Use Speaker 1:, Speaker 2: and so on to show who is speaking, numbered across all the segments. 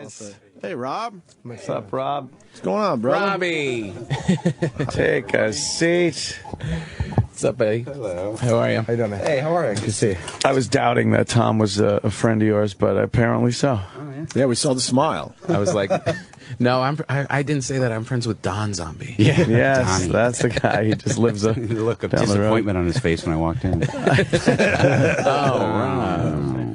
Speaker 1: Chris.
Speaker 2: Hey, Rob.
Speaker 1: What's up, Rob?
Speaker 2: What's going on, brother?
Speaker 1: Robbie. Take a seat. What's up, buddy?
Speaker 3: Hello.
Speaker 1: How are you?
Speaker 2: How you doing, man?
Speaker 3: Hey, how are you?
Speaker 2: Good to see you.
Speaker 1: I was doubting that Tom was a friend of yours, but apparently so.
Speaker 2: Yeah, we saw the smile.
Speaker 4: I was like, no, I didn't say that. I'm friends with Don Zombie.
Speaker 1: Yeah. Yes,
Speaker 3: Donnie.
Speaker 1: that's the guy. He just lives
Speaker 3: The look of
Speaker 1: down the road.
Speaker 3: disappointment on his face when I walked in.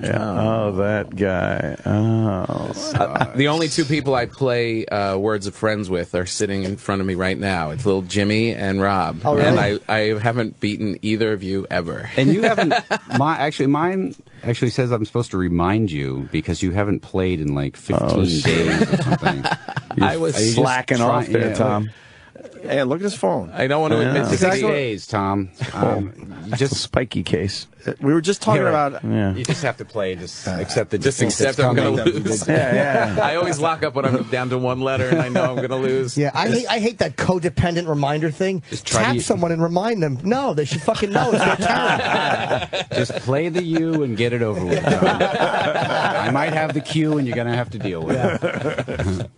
Speaker 1: Oh, that guy. Oh.
Speaker 4: The only two people I play Words of Friends with are sitting in front of me right now. It's little Jimmy and Rob.
Speaker 2: Oh, really?
Speaker 4: And I haven't beaten either of you ever.
Speaker 3: And you haven't. Mine actually says I'm supposed to remind you because you haven't played in like 15 days or something.
Speaker 1: I was slacking off there,
Speaker 3: yeah,
Speaker 1: Tom.
Speaker 2: Hey, look at his phone.
Speaker 4: I don't want to admit to
Speaker 3: 6
Speaker 4: the
Speaker 3: days, Tom.
Speaker 1: Just a spiky case.
Speaker 2: We were just talking
Speaker 3: Here,
Speaker 2: about...
Speaker 1: Yeah.
Speaker 3: You just have to play. Just accept the
Speaker 4: Just
Speaker 3: defeat
Speaker 4: accept
Speaker 3: that's
Speaker 4: I'm going to
Speaker 3: coming.
Speaker 4: lose.
Speaker 1: Yeah.
Speaker 4: I always lock up when I'm down to one letter and I know I'm going to lose.
Speaker 5: Yeah, I hate that codependent reminder thing.
Speaker 3: try
Speaker 5: Tap
Speaker 3: to-
Speaker 5: someone and remind them. No, they should fucking know. It's their turn.
Speaker 3: Just play the U and get it over with, Tom. I might have the Q, and you're going to have to deal with it.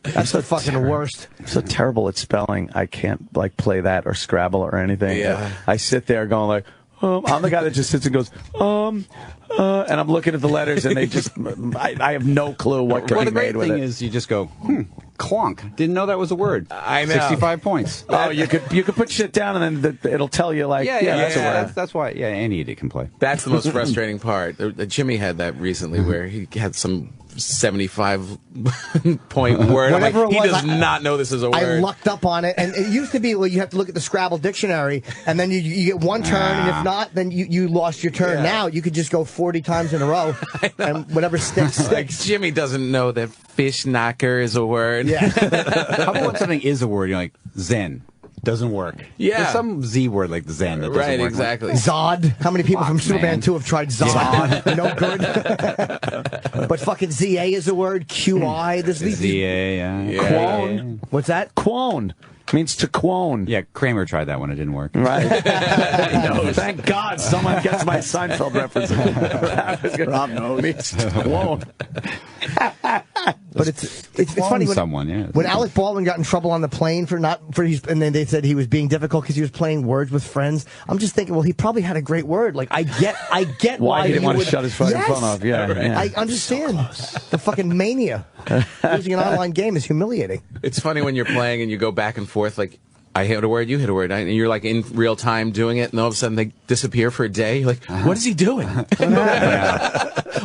Speaker 5: That's the fucking worst.
Speaker 1: I'm so terrible at spelling. I can't like play that or Scrabble or anything.
Speaker 4: Yeah.
Speaker 1: I sit there going like, I'm the guy that just sits and goes, and I'm looking at the letters and they just, I have no clue what can
Speaker 3: Well,
Speaker 1: be
Speaker 3: the great
Speaker 1: made with
Speaker 3: thing
Speaker 1: it.
Speaker 3: is you just go, clonk. Didn't know that was a word.
Speaker 4: I know.
Speaker 3: 65 points.
Speaker 1: Oh, you could put shit down and then it'll tell you like, that's a word.
Speaker 3: That's why. Yeah, any idiot can play.
Speaker 4: That's the most frustrating part. Jimmy had that recently where he had some 75-point word. I'm like,
Speaker 5: Whatever it
Speaker 4: he
Speaker 5: was,
Speaker 4: does not know this is a word.
Speaker 5: I lucked up on it, and it used to be well, you have to look at the Scrabble dictionary, and then you get one turn, and if not, then you lost your turn.
Speaker 4: Yeah.
Speaker 5: Now you could just go 40 times in a row, and whatever sticks,
Speaker 4: Like,
Speaker 5: sticks.
Speaker 4: Jimmy doesn't know that fish knocker is a word.
Speaker 5: Yeah.
Speaker 3: How about when something is a word? You're like Zen. Doesn't work.
Speaker 4: Yeah.
Speaker 3: There's some Z word like Zen that doesn't
Speaker 4: Right,
Speaker 3: work.
Speaker 4: exactly.
Speaker 5: Zod. How many people from
Speaker 3: Fuck,
Speaker 5: Superman
Speaker 3: man.
Speaker 5: 2 have tried Zod? No good. But fucking ZA is a word. QI. There's these.
Speaker 3: ZA, yeah.
Speaker 1: Quone.
Speaker 5: What's that?
Speaker 1: Quone means to quone.
Speaker 3: Yeah, Kramer tried that one. It didn't work.
Speaker 1: Right. No, thank God someone gets my Seinfeld reference. Rob knows. Means to quone.
Speaker 5: But it's funny when
Speaker 3: Someone, yeah.
Speaker 5: When Alec Baldwin got in trouble on the plane and then they said he was being difficult because he was playing Words with Friends. I'm just thinking, well, he probably had a great word. Like I get
Speaker 1: Why he didn't want to
Speaker 5: would-
Speaker 1: shut his fucking
Speaker 5: Yes!
Speaker 1: phone off. Yeah, yeah.
Speaker 5: I understand. The fucking mania. Losing an online game is humiliating.
Speaker 4: It's funny when you're playing and you go back and forth like, I hit a word, you hit a word, and you're like in real time doing it, and all of a sudden they disappear for a day. You're like, what is he doing?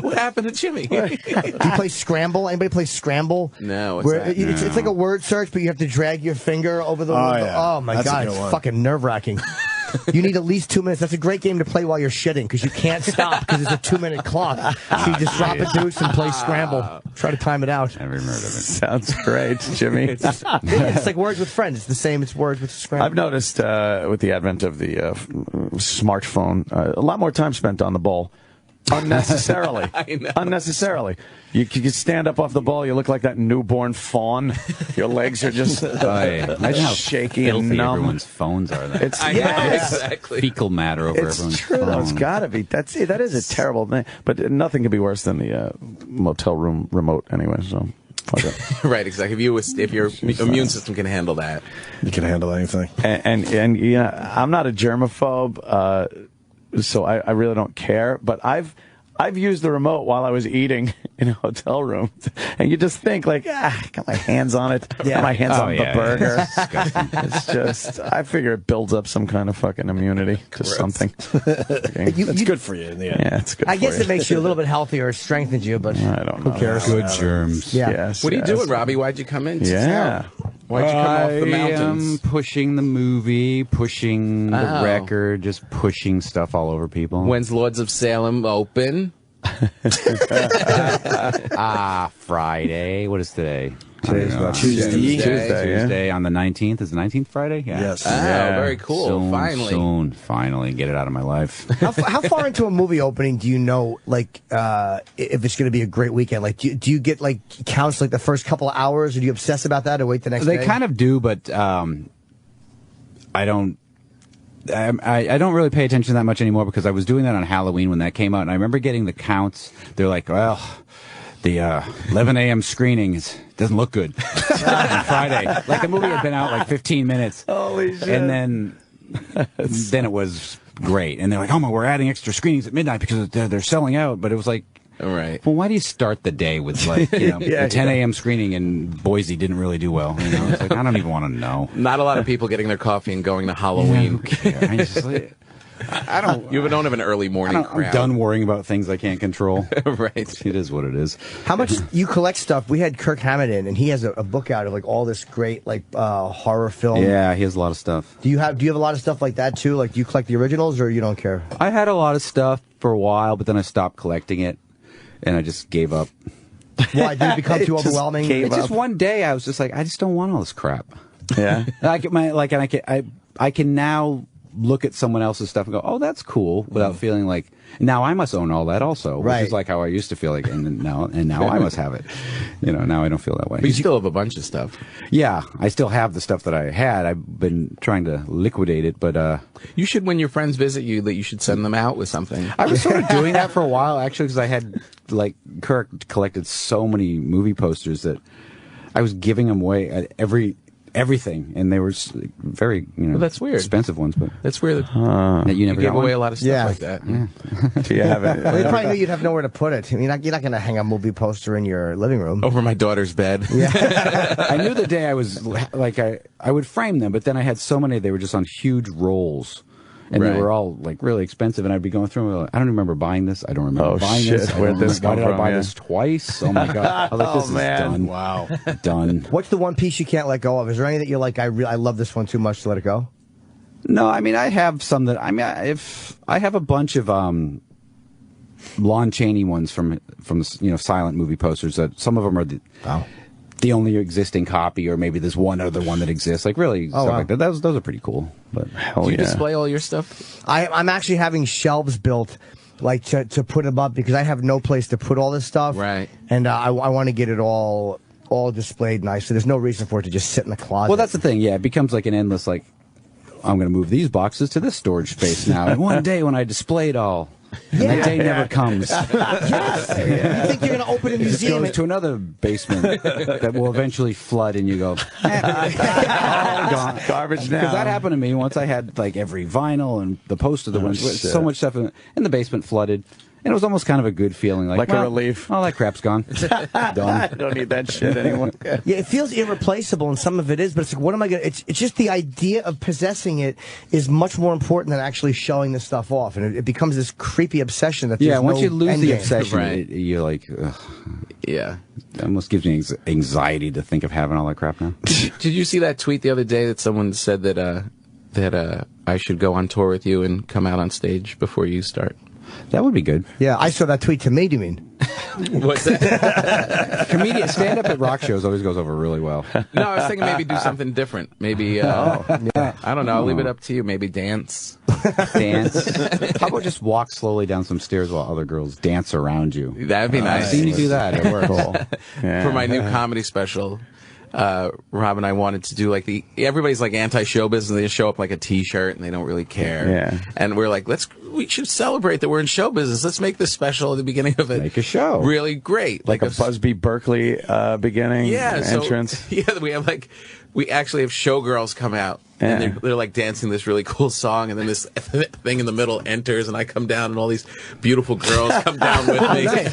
Speaker 4: What happened to Jimmy?
Speaker 5: Do you play Scramble? Anybody play Scramble?
Speaker 4: No, what's
Speaker 5: Where
Speaker 4: that?
Speaker 5: It's like a word search, but you have to drag your finger over the.
Speaker 2: Oh, yeah.
Speaker 5: Oh my
Speaker 2: That's a
Speaker 5: god,
Speaker 2: good
Speaker 5: it's
Speaker 2: one.
Speaker 5: fucking nerve wracking. You need at least 2 minutes. That's a great game to play while you're shitting because you can't stop because it's a 2-minute clock. So you just drop a deuce and play Scramble. Try to time it out.
Speaker 3: Never heard of it.
Speaker 1: Sounds great, Jimmy.
Speaker 5: It's like Words with Friends. It's the same. It's Words with Scramble.
Speaker 1: I've noticed with the advent of the smartphone, a lot more time spent on the ball. Unnecessarily.
Speaker 4: I know.
Speaker 1: Unnecessarily. You can stand up off the ball, you look like that newborn fawn. Your legs are just
Speaker 3: Imagine how
Speaker 1: shaky and
Speaker 3: filthy
Speaker 1: numb.
Speaker 3: everyone's phones are. Then.
Speaker 1: It's
Speaker 4: I know,
Speaker 1: yes.
Speaker 4: exactly.
Speaker 3: fecal matter over
Speaker 1: It's
Speaker 3: everyone's
Speaker 1: true. Though. It's
Speaker 3: phone.
Speaker 1: got to be. That is a terrible thing. But nothing could be worse than the motel room remote anyway. So. Fuck it.
Speaker 4: Right, exactly. If your immune system can handle that.
Speaker 2: You can handle anything.
Speaker 1: And yeah, I'm not a germaphobe, so I really don't care. But I've used the remote while I was eating in a hotel room, and you just think like, got my hands on it, got my hands on the burger. It's just, I figure it builds up some kind of fucking immunity to something.
Speaker 2: It's good for you in the end.
Speaker 1: Yeah, it's good.
Speaker 5: I guess
Speaker 1: for
Speaker 5: it makes you a little bit healthier, strengthens you, but
Speaker 1: I don't know.
Speaker 5: who cares?
Speaker 3: Good germs.
Speaker 5: Yeah.
Speaker 1: Yes,
Speaker 4: What are you
Speaker 1: yes.
Speaker 4: doing, Robbie? Why'd you come in?
Speaker 1: Yeah.
Speaker 4: Why'd you come off the
Speaker 3: I am
Speaker 4: mountains?
Speaker 3: pushing the movie, pushing the
Speaker 4: Oh.
Speaker 3: record, just pushing stuff all over people.
Speaker 4: When's Lords of Salem open?
Speaker 3: Friday. What is today?
Speaker 2: Today's
Speaker 3: I don't know.
Speaker 2: Tuesday.
Speaker 3: Tuesday
Speaker 1: yeah.
Speaker 3: on the 19th. Is the 19th Friday? Yeah.
Speaker 2: Yes.
Speaker 4: Oh,
Speaker 1: Yeah.
Speaker 4: very cool.
Speaker 3: Finally, get it out of my life.
Speaker 5: How far into a movie opening do you know, like, if it's going to be a great weekend? Like, do you get, like, counts, like, the first couple of hours, or do you obsess about that, or wait the next day?
Speaker 3: They kind of do, but I don't. I don't really pay attention that much anymore because I was doing that on Halloween when that came out, and I remember getting the counts. They're like, well, the 11 a.m. screening doesn't look good on Friday. Like the movie had been out like 15 minutes.
Speaker 1: Holy shit.
Speaker 3: And then it was great. And they're like, oh my, we're adding extra screenings at midnight because they're selling out. But it was like,
Speaker 4: Right.
Speaker 3: well, why do you start the day with like, a 10 a.m. screening and Boise didn't really do well? You know, it's like, I don't even want to know.
Speaker 4: Not a lot of people getting their coffee and going to Halloween.
Speaker 3: Who cares? I just, like, I don't.
Speaker 4: You don't have an early morning
Speaker 3: I'm
Speaker 4: crowd.
Speaker 3: done worrying about things I can't control.
Speaker 4: Right.
Speaker 3: It is what it is.
Speaker 5: How much you collect stuff? We had Kirk Hammett in, and he has a book out of like all this great like horror film.
Speaker 3: Yeah, he has a lot of stuff.
Speaker 5: Do you have a lot of stuff like that too? Like, do you collect the originals, or you don't care?
Speaker 3: I had a lot of stuff for a while, but then I stopped collecting it, and I just gave up.
Speaker 5: Why? Did it become too
Speaker 1: Just
Speaker 5: overwhelming?
Speaker 1: gave
Speaker 3: It's just one day I was just like, I just don't want all this crap.
Speaker 1: Yeah.
Speaker 3: I can now look at someone else's stuff and go, oh, that's cool, without feeling like now I must own all that also,
Speaker 5: Right.
Speaker 3: which is like how I used to feel like, and now I must have it. Now I don't feel that way.
Speaker 4: But you still have a bunch of stuff.
Speaker 3: Yeah, I still have the stuff that I had. I've been trying to liquidate it, but
Speaker 4: You should, when your friends visit you, that you should send them out with something.
Speaker 3: I was sort of doing that for a while, actually, because I had, like, Kirk collected so many movie posters that I was giving them away at everything, and they were very,
Speaker 4: Well, that's weird.
Speaker 3: expensive ones, but
Speaker 4: That's weird.
Speaker 3: that you
Speaker 4: You
Speaker 3: never
Speaker 4: give
Speaker 3: got
Speaker 4: away
Speaker 3: one.
Speaker 4: a lot of stuff
Speaker 5: Yeah.
Speaker 4: like that.
Speaker 1: Do you have it?
Speaker 5: Well, you probably knew you'd have nowhere to put it. I mean, you're not going to hang a movie poster in your living room.
Speaker 4: Over my daughter's bed.
Speaker 3: I knew the day I was like I would frame them, but then I had so many they were just on huge rolls, and
Speaker 4: Right.
Speaker 3: they were all like really expensive. And I'd be going through them. Like, I don't remember buying this. I don't remember
Speaker 1: Oh,
Speaker 3: buying
Speaker 1: shit.
Speaker 3: this. I
Speaker 1: Where'd
Speaker 3: don't
Speaker 1: this
Speaker 3: remember-
Speaker 1: come
Speaker 3: Why did I
Speaker 1: from?
Speaker 3: buy
Speaker 1: Yeah.
Speaker 3: this twice? Oh my god! I was like, this is done.
Speaker 2: Wow.
Speaker 3: Done.
Speaker 5: What's the one piece you can't let go of? Is there any that you're like, I love this one too much to let it go?
Speaker 3: No, I mean I have some that if I have a bunch of Lon Chaney ones from silent movie posters that some of them are the only existing copy, or maybe there's one other one that exists. Like really stuff
Speaker 5: wow.
Speaker 3: like that. Those are pretty cool. But
Speaker 1: Hell
Speaker 4: Do you
Speaker 1: yeah.
Speaker 4: display all your stuff?
Speaker 5: I'm actually having shelves built, like to put them up, because I have no place to put all this stuff.
Speaker 4: Right.
Speaker 5: And I want to get it all displayed nice. So there's no reason for it to just sit in the closet.
Speaker 3: well, that's the thing. Yeah, it becomes like an endless like. I'm going to move these boxes to this storage space now. And one day when I display it all, and that day never comes.
Speaker 5: Yes. You think you're going to open a
Speaker 3: It just
Speaker 5: museum?
Speaker 3: goes to another basement that will eventually flood, and you go, all gone.
Speaker 1: Garbage now.
Speaker 3: Because that happened to me once. I had like every vinyl and the poster that went
Speaker 1: shit.
Speaker 3: so much stuff in the basement flooded. And it was almost kind of a good feeling, like
Speaker 1: a
Speaker 3: well,
Speaker 1: relief.
Speaker 3: Oh, that crap's gone.
Speaker 1: I
Speaker 3: Done.
Speaker 1: don't need that shit anymore.
Speaker 5: Yeah, it feels irreplaceable, and some of it is, but it's like, what am I going to... It's just the idea of possessing it is much more important than actually showing the stuff off, and it becomes this creepy obsession that there's
Speaker 3: Yeah, once
Speaker 5: no
Speaker 3: you lose
Speaker 5: end
Speaker 3: the
Speaker 5: game.
Speaker 3: obsession,
Speaker 4: Right.
Speaker 3: you're like, ugh.
Speaker 4: Yeah.
Speaker 3: It almost gives me anxiety to think of having all that crap now.
Speaker 4: Did you see that tweet the other day that someone said that I should go on tour with you and come out on stage before you start?
Speaker 3: That would be good.
Speaker 5: Yeah, I saw that tweet to me, do you mean?
Speaker 4: What's that?
Speaker 3: Comedian stand-up at rock shows always goes over really well.
Speaker 4: No, I was thinking maybe do something different. Maybe, I don't know. I'll leave it up to you. Maybe dance.
Speaker 3: Dance. How about just walk slowly down some stairs while other girls dance around you?
Speaker 4: That'd be
Speaker 3: I've
Speaker 4: nice.
Speaker 3: seen you do that. It works.
Speaker 4: For my new comedy special, Rob and I wanted to do like everybody's like anti-show business, and they just show up like a T-shirt and they don't really care.
Speaker 1: Yeah.
Speaker 4: And we're like, we should celebrate that we're in show business. Let's make this special at the beginning of it.
Speaker 3: Make a show.
Speaker 4: Really great.
Speaker 1: Like a Busby Berkeley beginning entrance.
Speaker 4: So, yeah, we actually have showgirls come out. And
Speaker 1: Yeah.
Speaker 4: they're like dancing this really cool song, and then this thing in the middle enters, and I come down, and all these beautiful girls come down with me.
Speaker 3: Yeah,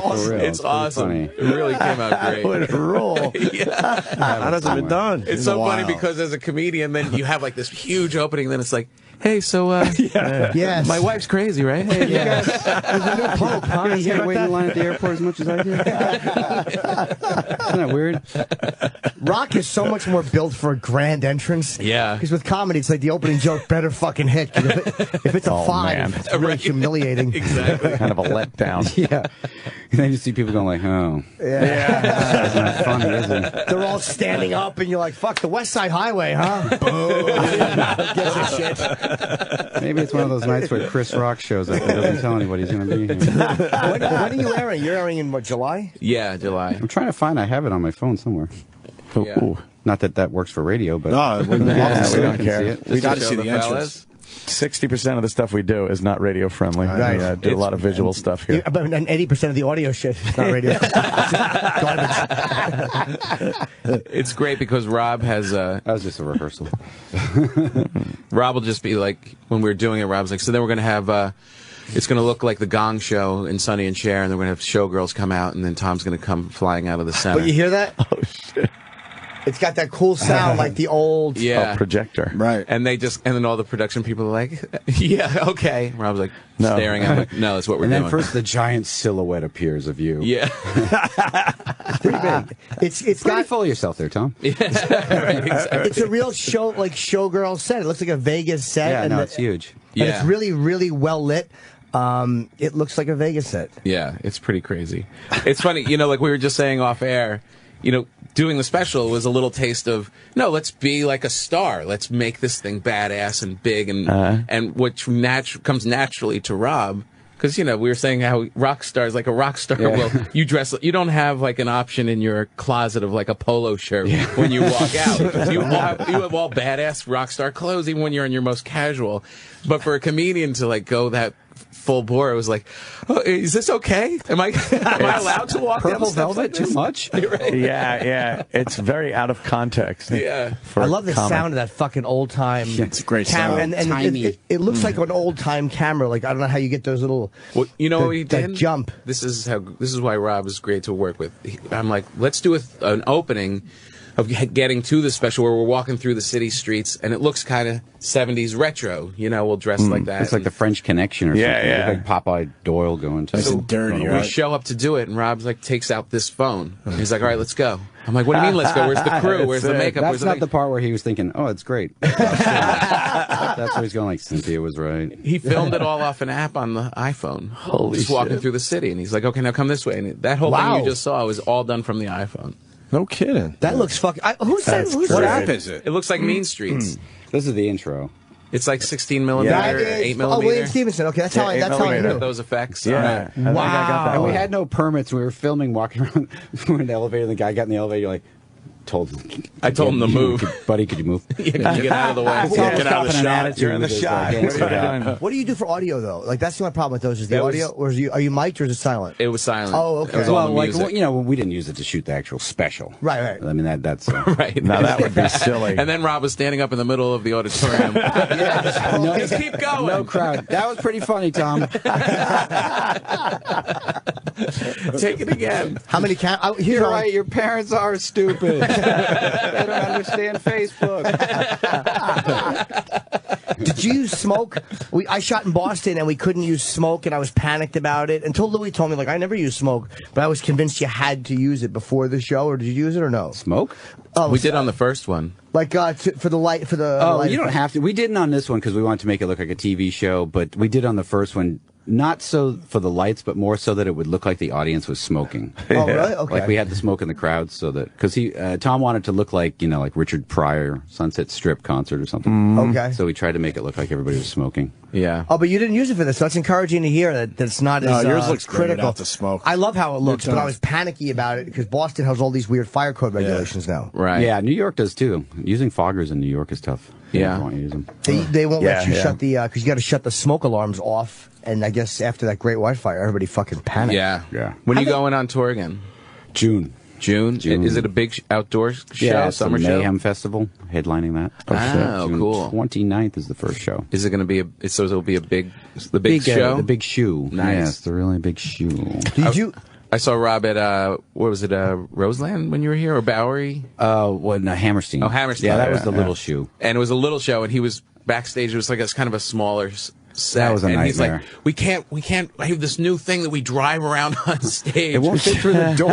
Speaker 3: for real.
Speaker 4: It's
Speaker 3: pretty
Speaker 4: awesome.
Speaker 3: funny.
Speaker 4: It really came out great.
Speaker 1: Would roll.
Speaker 2: That hasn't been done.
Speaker 4: It's
Speaker 2: in
Speaker 4: so
Speaker 2: a
Speaker 4: funny
Speaker 2: while.
Speaker 4: because as a comedian, then you have like this huge opening, then it's like, hey, so
Speaker 5: Yes.
Speaker 4: my wife's crazy, right? Hey,
Speaker 3: You guys, there's a new pope, huh? You guys wait in line at the airport as much as I did? Isn't that weird?
Speaker 5: Rock is so much more built for a grand entrance.
Speaker 4: Yeah.
Speaker 5: Because with comedy, it's like the opening joke better fucking hit. 'Cause if it's a
Speaker 1: Oh,
Speaker 5: 5,
Speaker 1: man.
Speaker 5: it's really
Speaker 4: Right.
Speaker 5: humiliating.
Speaker 4: Exactly.
Speaker 1: Kind of a letdown.
Speaker 3: Yeah. And then you see people going like, oh. That's not funny, is it?
Speaker 5: They're all standing up, and you're like, fuck, the West Side Highway, huh? Boom. Gives a shit.
Speaker 3: Maybe it's one of those nights where Chris Rock shows up and doesn't tell anybody he's going to be here.
Speaker 5: When are you airing? You're airing in, what, July?
Speaker 4: Yeah, July.
Speaker 3: I'm trying to find, I have it on my phone somewhere.
Speaker 4: Yeah.
Speaker 1: Ooh.
Speaker 3: Not that that works for radio, but
Speaker 2: No, we
Speaker 1: Yeah, we
Speaker 3: I
Speaker 1: don't
Speaker 3: can
Speaker 1: care.
Speaker 3: see it.
Speaker 2: We got to
Speaker 4: Show
Speaker 2: see the
Speaker 4: fellas.
Speaker 2: entrance.
Speaker 1: 60% of the stuff we do is not radio friendly.
Speaker 5: Right.
Speaker 1: We do a lot of visual stuff here.
Speaker 5: But and 80% of the audio shit is not radio. Garbage.
Speaker 4: It's great because Rob has
Speaker 3: That was just a rehearsal.
Speaker 4: Rob will just be like, when we're doing it, Rob's like, so then we're going to have, it's going to look like the Gong Show in Sonny and Cher, and then we're going to have showgirls come out, and then Tom's going to come flying out of the center.
Speaker 5: But you hear that?
Speaker 1: Oh, shit.
Speaker 5: It's got that cool sound like the old...
Speaker 4: Yeah.
Speaker 1: Oh, projector.
Speaker 2: Right.
Speaker 4: And then all the production people are like, yeah, okay. And Rob's like,
Speaker 1: No.
Speaker 4: staring at him like, no, that's what we're
Speaker 3: And
Speaker 4: doing.
Speaker 3: then first the giant silhouette appears of you.
Speaker 4: Yeah.
Speaker 5: Pretty big. It's
Speaker 3: Pretty
Speaker 5: got...
Speaker 3: full of yourself there, Tom.
Speaker 4: Right, exactly.
Speaker 5: It's a real show, like showgirl set. It looks like a Vegas set.
Speaker 3: Yeah,
Speaker 5: and
Speaker 3: no, it's huge.
Speaker 5: And it's really, really well lit. It looks like a Vegas set.
Speaker 4: Yeah, it's pretty crazy. It's funny, like we were just saying off air, doing the special was a little taste of, no, let's be like a star. Let's make this thing badass and big and which comes naturally to Rob. Because, we were saying how rock stars, like a rock star, well, you don't have like an option in your closet of like a polo shirt when you walk out. You have all badass rock star clothes even when you're in your most casual. But for a comedian to like go that full bore, it was like, oh, is this okay? Am I allowed to walk down
Speaker 3: Purple
Speaker 4: steps
Speaker 3: velvet,
Speaker 4: like this?
Speaker 3: too much?
Speaker 4: Right.
Speaker 1: Yeah. It's very out of context.
Speaker 4: Yeah.
Speaker 5: I love the sound of that fucking old time.
Speaker 2: It's a great
Speaker 5: camera,
Speaker 2: sound.
Speaker 5: and
Speaker 3: Tiny.
Speaker 5: it looks like an old time camera. Like I don't know how you get those little.
Speaker 4: Well, you know what he
Speaker 5: that
Speaker 4: did?
Speaker 5: jump.
Speaker 4: This is why Rob is great to work with. I'm like, let's do an opening of getting to the special where we're walking through the city streets and it looks kind of 70s retro. We'll dress like that.
Speaker 3: It's like the French Connection or something.
Speaker 1: Yeah.
Speaker 3: Like Popeye Doyle going to.
Speaker 2: Nice and dirty,
Speaker 4: we
Speaker 2: right?
Speaker 4: show up to do it, and Rob's like takes out this phone. And he's like, "All right, let's go." I'm like, "What do you mean, let's go? Where's the crew? Where's the makeup? Where's
Speaker 3: That's not
Speaker 4: the
Speaker 3: the part where he was thinking, oh, it's great. That's where he's going like, Cynthia was right.
Speaker 4: He filmed it all off an app on the iPhone.
Speaker 1: Holy
Speaker 4: just walking
Speaker 1: shit.
Speaker 4: through the city, and he's like, "Okay, now come this way." And that whole thing you just saw was all done from the iPhone.
Speaker 2: No kidding.
Speaker 5: That looks fucking. Who's that?
Speaker 1: That's
Speaker 5: Who's
Speaker 2: What
Speaker 5: that?
Speaker 2: app is it?
Speaker 4: It looks like Mean Streets.
Speaker 3: This is the intro.
Speaker 4: It's like 16 millimeter,
Speaker 5: That is,
Speaker 4: 8
Speaker 5: Oh,
Speaker 4: millimeter.
Speaker 5: William Stevenson. Okay, that's how I.
Speaker 1: Yeah,
Speaker 5: That's how I
Speaker 1: 8
Speaker 5: knew.
Speaker 4: Those effects.
Speaker 1: Yeah.
Speaker 4: Right.
Speaker 1: I think I got that
Speaker 3: And we
Speaker 1: one.
Speaker 3: had no permits. We were filming, walking around. We were in the elevator. The guy got in the elevator. Like,
Speaker 4: I told him to move.
Speaker 3: Buddy, could you move?
Speaker 4: Yeah, can you get out of the way?
Speaker 3: Yeah,
Speaker 2: get out of the shot.
Speaker 1: You're in the shot. What are you doing?
Speaker 5: What do you do for audio though? Like that's the only problem with those is the
Speaker 4: That was-
Speaker 5: audio, or are you mic'd or is it silent?
Speaker 4: It was silent.
Speaker 5: Oh, okay.
Speaker 4: It was all
Speaker 3: Well,
Speaker 4: the
Speaker 3: like
Speaker 4: music.
Speaker 3: we didn't use it to shoot the actual special.
Speaker 5: Right.
Speaker 3: I mean that's
Speaker 4: Right.
Speaker 1: Now that would be silly.
Speaker 4: And then Rob was standing up in the middle of the auditorium. Just keep going.
Speaker 3: no crowd. That was pretty funny, Tom.
Speaker 4: Take it again.
Speaker 5: How many Here's
Speaker 3: You're
Speaker 5: all-
Speaker 3: right. Your parents are stupid. They don't understand Facebook.
Speaker 5: Did you use smoke? I shot in Boston and we couldn't use smoke, and I was panicked about it until Louis told me, like, I never use smoke, but I was convinced you had to use it before the show. Or did you use it or no?
Speaker 3: Smoke?
Speaker 5: Oh,
Speaker 4: We did on the first one.
Speaker 5: like for the light for the.
Speaker 3: Oh,
Speaker 5: light
Speaker 3: you don't
Speaker 5: effect.
Speaker 3: have to. We didn't on this one because we wanted to make it look like a TV show, but we did on the first one. Not so for the lights, but more so that it would look like the audience was smoking.
Speaker 5: Oh, really? Okay.
Speaker 3: Like we had the smoke in the crowd, so that because Tom wanted to look like like Richard Pryor Sunset Strip concert or something.
Speaker 5: Okay.
Speaker 3: So we tried to make it look like everybody was smoking.
Speaker 4: Yeah.
Speaker 5: Oh, but you didn't use it for this, so it's encouraging to hear that it's not as
Speaker 2: yours looks great
Speaker 5: critical.
Speaker 2: without the smoke.
Speaker 5: I love how it looks, but
Speaker 2: too.
Speaker 5: I was panicky about it because Boston has all these weird fire code regulations now.
Speaker 4: Right.
Speaker 3: Yeah, New York does too. Using foggers in New York is tough.
Speaker 4: Yeah.
Speaker 3: I don't want to use them.
Speaker 5: They won't let you
Speaker 1: Yeah.
Speaker 5: shut the because you got to shut the smoke alarms off. And I guess after that Great White Fire, everybody fucking panicked.
Speaker 4: Yeah.
Speaker 3: Yeah.
Speaker 4: When are you
Speaker 5: I think-
Speaker 4: going on tour again?
Speaker 3: June.
Speaker 4: June?
Speaker 3: June.
Speaker 4: Is it a big outdoor show?
Speaker 3: Yeah, it's the
Speaker 4: Summer show?
Speaker 3: Mayhem Festival, headlining that.
Speaker 4: Oh,
Speaker 3: June
Speaker 4: cool.
Speaker 3: 29th is the first show.
Speaker 4: Is it going to be it'll be the big show?
Speaker 3: The big shoe.
Speaker 4: Nice.
Speaker 3: Yes, the really big shoe.
Speaker 5: Did you?
Speaker 4: I saw Rob at what was it, Roseland when you were here, or Bowery?
Speaker 3: Hammerstein.
Speaker 4: Oh, Hammerstein.
Speaker 3: Yeah, that was
Speaker 4: Yeah,
Speaker 3: the
Speaker 4: yeah.
Speaker 3: little shoe.
Speaker 4: And it was a little show, and he was backstage. It was like it's kind of a smaller set.
Speaker 3: That was a
Speaker 4: and he's like,
Speaker 3: nightmare.
Speaker 4: we can't. I have this new thing that we drive around on stage.
Speaker 3: It won't fit through the door.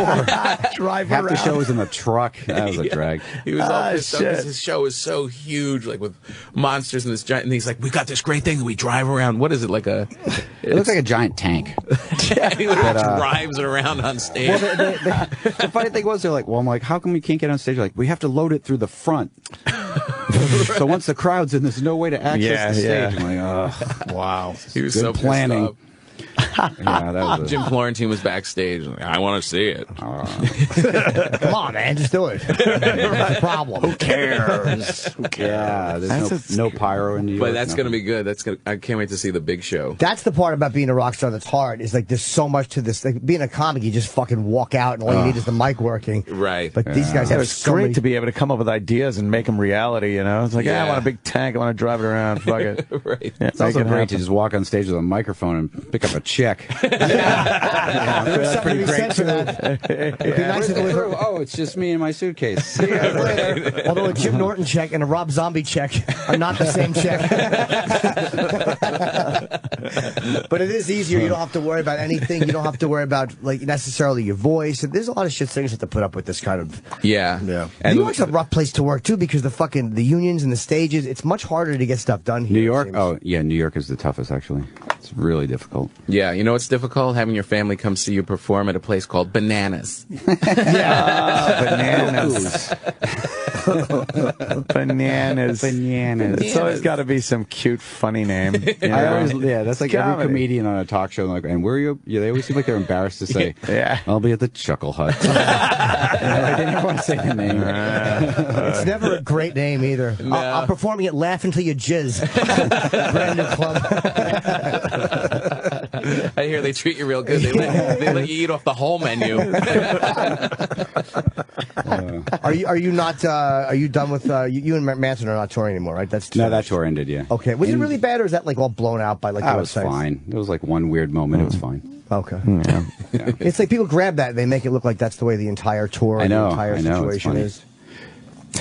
Speaker 5: Drive
Speaker 3: Half the
Speaker 5: around.
Speaker 3: show was in the truck. That was a
Speaker 4: Yeah.
Speaker 3: drag.
Speaker 4: He was all
Speaker 1: Ah,
Speaker 4: pissed off 'cause
Speaker 1: shit.
Speaker 4: his show is so huge, like with monsters and this giant. And he's like, "We got this great thing that we drive around. What is it like a?
Speaker 3: It looks like a giant tank.
Speaker 4: He literally drives it around on stage.
Speaker 3: Well, the funny thing was, they're like, well, I'm like, how come we can't get on stage? They're like, we have to load it through the front. So once the crowd's in, there's no way to access
Speaker 1: Yeah,
Speaker 3: the stage.
Speaker 1: yeah.
Speaker 3: I'm like, oh,
Speaker 2: Wow.
Speaker 4: He was
Speaker 3: good
Speaker 4: so pissed
Speaker 3: planning.
Speaker 4: off.
Speaker 3: Yeah, that was
Speaker 4: Jim Florentine was backstage. Like, I want to see it.
Speaker 5: Come on, man, just do it. What's the problem? Who cares? Who cares?
Speaker 3: Yeah, there's no pyro in New York.
Speaker 4: But that's going to be good. I can't wait to see the big show.
Speaker 5: That's the part about being a rock star that's hard. Is like there's so much to this. Like being a comic, you just fucking walk out, and all you need is the mic working.
Speaker 4: Right.
Speaker 5: But these guys have
Speaker 1: It's
Speaker 5: so
Speaker 1: great
Speaker 5: many.
Speaker 1: to be able to come up with ideas and make them reality, you know? It's like, I want a big tank, I want to drive it around, fuck it.
Speaker 4: Right.
Speaker 1: Yeah,
Speaker 3: It's also
Speaker 1: make it
Speaker 3: great to
Speaker 1: happen.
Speaker 3: just walk on stage with a microphone and pick up a check.
Speaker 5: There's something to be said for that. It'd be nice if it was
Speaker 3: Oh, it's just me and my suitcase. See you guys later.
Speaker 5: although a Jim Norton check and a Rob Zombie check are not the same check. But it is easier. You don't have to worry about anything. You don't have to worry about like necessarily your voice. There's a lot of shit things you have to put up with this kind of.
Speaker 4: Yeah.
Speaker 5: And New York's a rough place to work too because the unions and the stages. It's much harder to get stuff done here.
Speaker 3: New York?
Speaker 5: it seems.
Speaker 3: Oh, yeah, New York is the toughest, actually. It's really difficult.
Speaker 4: Yeah, you know what's difficult? Having your family come see you perform at a place called Bananas.
Speaker 1: Bananas. Bananas.
Speaker 3: Bananas.
Speaker 1: It's always got to be some cute, funny name. You know?
Speaker 3: That's like every
Speaker 1: Comedy.
Speaker 3: comedian on a talk show. Like, and where are you? Yeah, they always seem like they're embarrassed to say,
Speaker 1: Yeah.
Speaker 3: I'll be at the Chuckle Hut. I didn't want to say the name.
Speaker 5: It's never a great name either. I'm performing at Laugh Until You Jizz. Brand new club.
Speaker 4: I hear they treat you real good. They let you eat off the whole menu.
Speaker 5: Are you not? Are you done with? You and Manson are not touring anymore, right? That's
Speaker 3: No, that tour ended, yeah.
Speaker 5: Okay. Was it really bad, or is that like all blown out by like the
Speaker 3: That was
Speaker 5: websites?
Speaker 3: fine. It was like one weird moment. It was fine.
Speaker 5: Okay.
Speaker 1: Yeah.
Speaker 5: It's like people grab that and they make it look like that's the way the entire tour,
Speaker 3: I know,
Speaker 5: the entire
Speaker 3: I know, it's
Speaker 5: situation
Speaker 3: funny.
Speaker 5: is.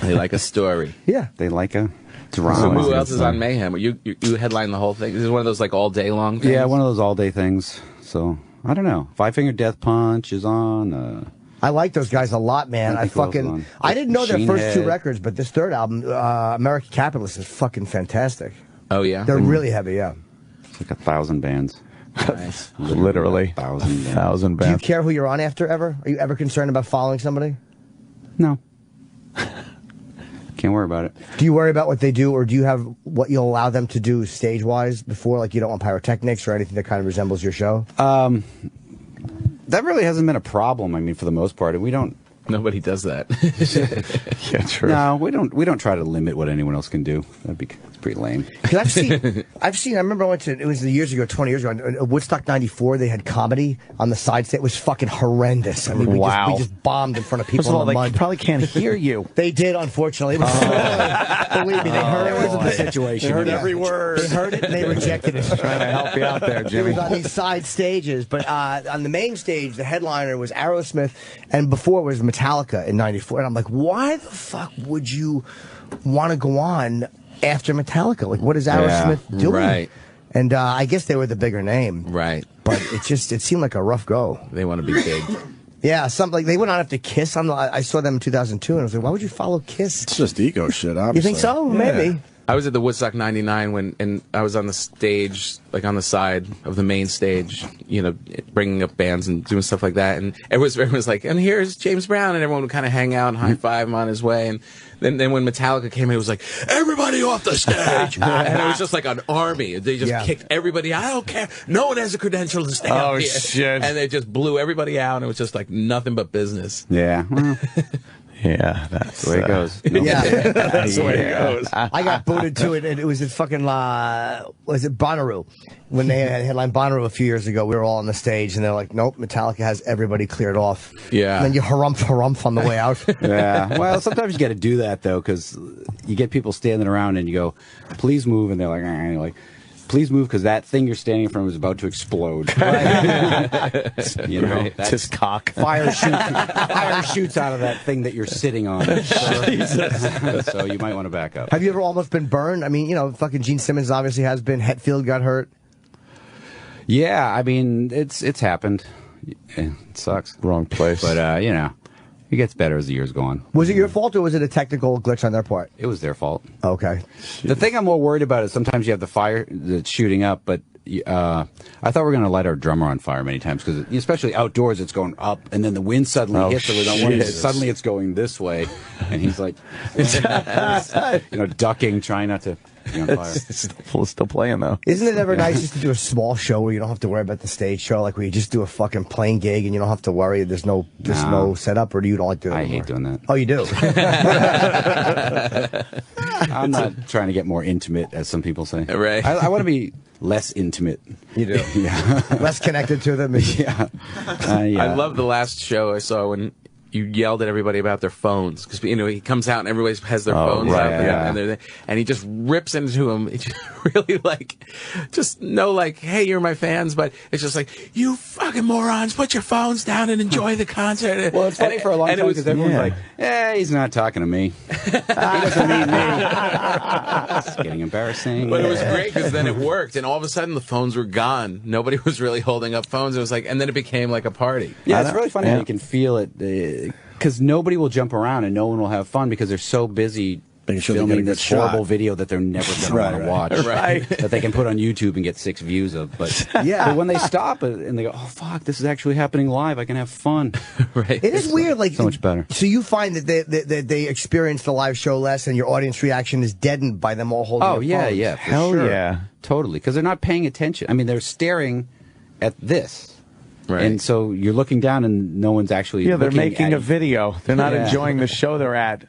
Speaker 4: They like a story.
Speaker 5: Yeah.
Speaker 3: They like a
Speaker 4: So
Speaker 3: drama.
Speaker 4: who else is on Mayhem? You headline the whole thing? This is one of those like all day long things?
Speaker 3: Yeah, one of those all-day things. So, I don't know. Five Finger Death Punch is on.
Speaker 5: I like those guys a lot, man.
Speaker 3: I
Speaker 5: I
Speaker 3: think who else is
Speaker 5: fucking
Speaker 3: on?
Speaker 5: I didn't know their
Speaker 3: Machine
Speaker 5: first two
Speaker 3: Head.
Speaker 5: records, but this third album, American Capitalist, is fucking fantastic.
Speaker 4: Oh, yeah?
Speaker 5: They're really heavy, yeah.
Speaker 3: It's like 1,000 bands.
Speaker 4: Nice.
Speaker 1: Literally.
Speaker 3: 1,000 bands.
Speaker 1: 1,000
Speaker 5: Do you
Speaker 1: bands.
Speaker 5: care who you're on after ever? Are you ever concerned about following somebody?
Speaker 3: No. Can't worry about it.
Speaker 5: Do you worry about what they do, or do you have what you'll allow them to do stage-wise before? Like you don't want pyrotechnics or anything that kind of resembles your show?
Speaker 3: That really hasn't been a problem. I mean, for the most part, and we don't.
Speaker 4: Nobody does that.
Speaker 1: Yeah, true.
Speaker 3: No, we don't try to limit what anyone else can do. It's pretty lame.
Speaker 5: Because I've seen. I remember I went to. It was years ago, 20 years ago. In Woodstock '94, they had comedy on the side stage. It was fucking horrendous. I mean, we just bombed in front of people
Speaker 1: First of all,
Speaker 5: in the
Speaker 1: they
Speaker 5: mud.
Speaker 1: probably can't hear you.
Speaker 5: They did, unfortunately. It was, believe me, they heard it. Wasn't the situation.
Speaker 1: They heard
Speaker 5: Yeah.
Speaker 1: every word.
Speaker 5: They heard it and they rejected it.
Speaker 1: Trying to help you out there,
Speaker 5: It
Speaker 1: Jimmy.
Speaker 5: was on these side stages, but on the main stage, the headliner was Aerosmith, and before was Metallica in '94. And I'm like, why the fuck would you want to go on after Metallica? Like, what is Aerosmith doing?
Speaker 4: Right.
Speaker 5: And I guess they were the bigger name,
Speaker 4: Right.
Speaker 5: but it seemed like a rough go.
Speaker 4: They want to be big.
Speaker 5: Yeah, something like they went on after Kiss. I saw them in 2002, and I was like, why would you follow Kiss?
Speaker 2: It's just ego shit, obviously.
Speaker 5: You think so?
Speaker 2: Yeah.
Speaker 5: Maybe.
Speaker 4: I was at the Woodstock '99 and I was on the stage, like on the side of the main stage, you know, bringing up bands and doing stuff like that. And everyone was like, and here's James Brown, and everyone would kind of hang out and high five him on his way. And then when Metallica came in, it was like, everybody off the stage, and it was just like an army. They just kicked everybody out. I don't care. No one has a credential to stay up here.
Speaker 1: Shit.
Speaker 4: And they just blew everybody out, and it was just like nothing but business.
Speaker 3: Yeah, well,
Speaker 1: Yeah, that's
Speaker 3: the way it goes. No.
Speaker 5: Yeah.
Speaker 1: That's the way it goes.
Speaker 5: I got booted to it, and it was at fucking was it Bonnaroo when they had headline Bonnaroo a few years ago. We were all on the stage, and they're like, "Nope, Metallica has everybody cleared off."
Speaker 4: Yeah.
Speaker 5: And then you harumph on the way out.
Speaker 3: Yeah. Well, sometimes you got to do that though, because you get people standing around and you go, "Please move," and they're like, and you're like, "Please move," because that thing you're standing in front of is about to explode. You know,
Speaker 4: Right.
Speaker 3: that's
Speaker 1: Just cock.
Speaker 3: fire shoots out of that thing that you're sitting on. So you might want to back up.
Speaker 5: Have you ever almost been burned? I mean, you know, fucking Gene Simmons obviously has been. Hetfield got hurt.
Speaker 3: Yeah, I mean, it's happened. Yeah, it sucks,
Speaker 1: Wrong place.
Speaker 3: but you know, it gets better as the years go on.
Speaker 5: Was it your fault, or was it a technical glitch on their part?
Speaker 3: It was their fault.
Speaker 5: Okay.
Speaker 3: The thing I'm more worried about is sometimes you have the fire that's shooting up, but I thought we were going to light our drummer on fire many times because, especially outdoors, it's going up, and then the wind suddenly hits it. Suddenly it's going this way, and he's like, ducking, trying not to. be on fire.
Speaker 1: Still playing though.
Speaker 5: Isn't it ever nice just to do a small show where you don't have to worry about the stage show, like where you just do a fucking plain gig and you don't have to worry? There's no setup, or do you don't like doing it?
Speaker 3: I hate doing that.
Speaker 5: Oh, you do?
Speaker 3: I'm not trying to get more intimate, as some people say.
Speaker 4: Right.
Speaker 3: I want to be less intimate.
Speaker 5: You do.
Speaker 3: Yeah.
Speaker 5: Less connected to them.
Speaker 3: Yeah. Yeah.
Speaker 4: I love the last show I saw when you yelled at everybody about their phones, because he comes out and everybody has their phones
Speaker 1: right,
Speaker 4: out,
Speaker 3: yeah.
Speaker 4: and he just rips into him. It's really hey, you're my fans, but it's just like, you fucking morons, put your phones down and enjoy the concert.
Speaker 3: Well, it's funny for a long time because everyone's
Speaker 1: yeah.
Speaker 3: like, he's not talking to me. He doesn't mean me. It's getting embarrassing.
Speaker 4: But it was great because then it worked, and all of a sudden the phones were gone. Nobody was really holding up phones. It was like, and then it became like a party.
Speaker 3: Yeah, it's really funny how you can feel it, because nobody will jump around and no one will have fun because they're so busy filming this horrible video that they're never going to want to watch.
Speaker 4: Right.
Speaker 3: That they can put on YouTube and get 6 views of. But but when they stop it and they go, oh, fuck, this is actually happening live, I can have fun.
Speaker 4: Right.
Speaker 5: It is weird, like
Speaker 3: so much better.
Speaker 5: So you find that they experience the live show less, and your audience reaction is deadened by them all holding.
Speaker 3: Oh,
Speaker 5: their phones.
Speaker 3: yeah, for
Speaker 1: Hell
Speaker 3: sure.
Speaker 1: yeah.
Speaker 3: Totally, because they're not paying attention. I mean, they're staring at this.
Speaker 4: Right.
Speaker 3: And so you're looking down and no one's actually
Speaker 1: Yeah, they're
Speaker 3: looking
Speaker 1: making
Speaker 3: at
Speaker 1: a
Speaker 3: you.
Speaker 1: video. They're not enjoying the show they're at.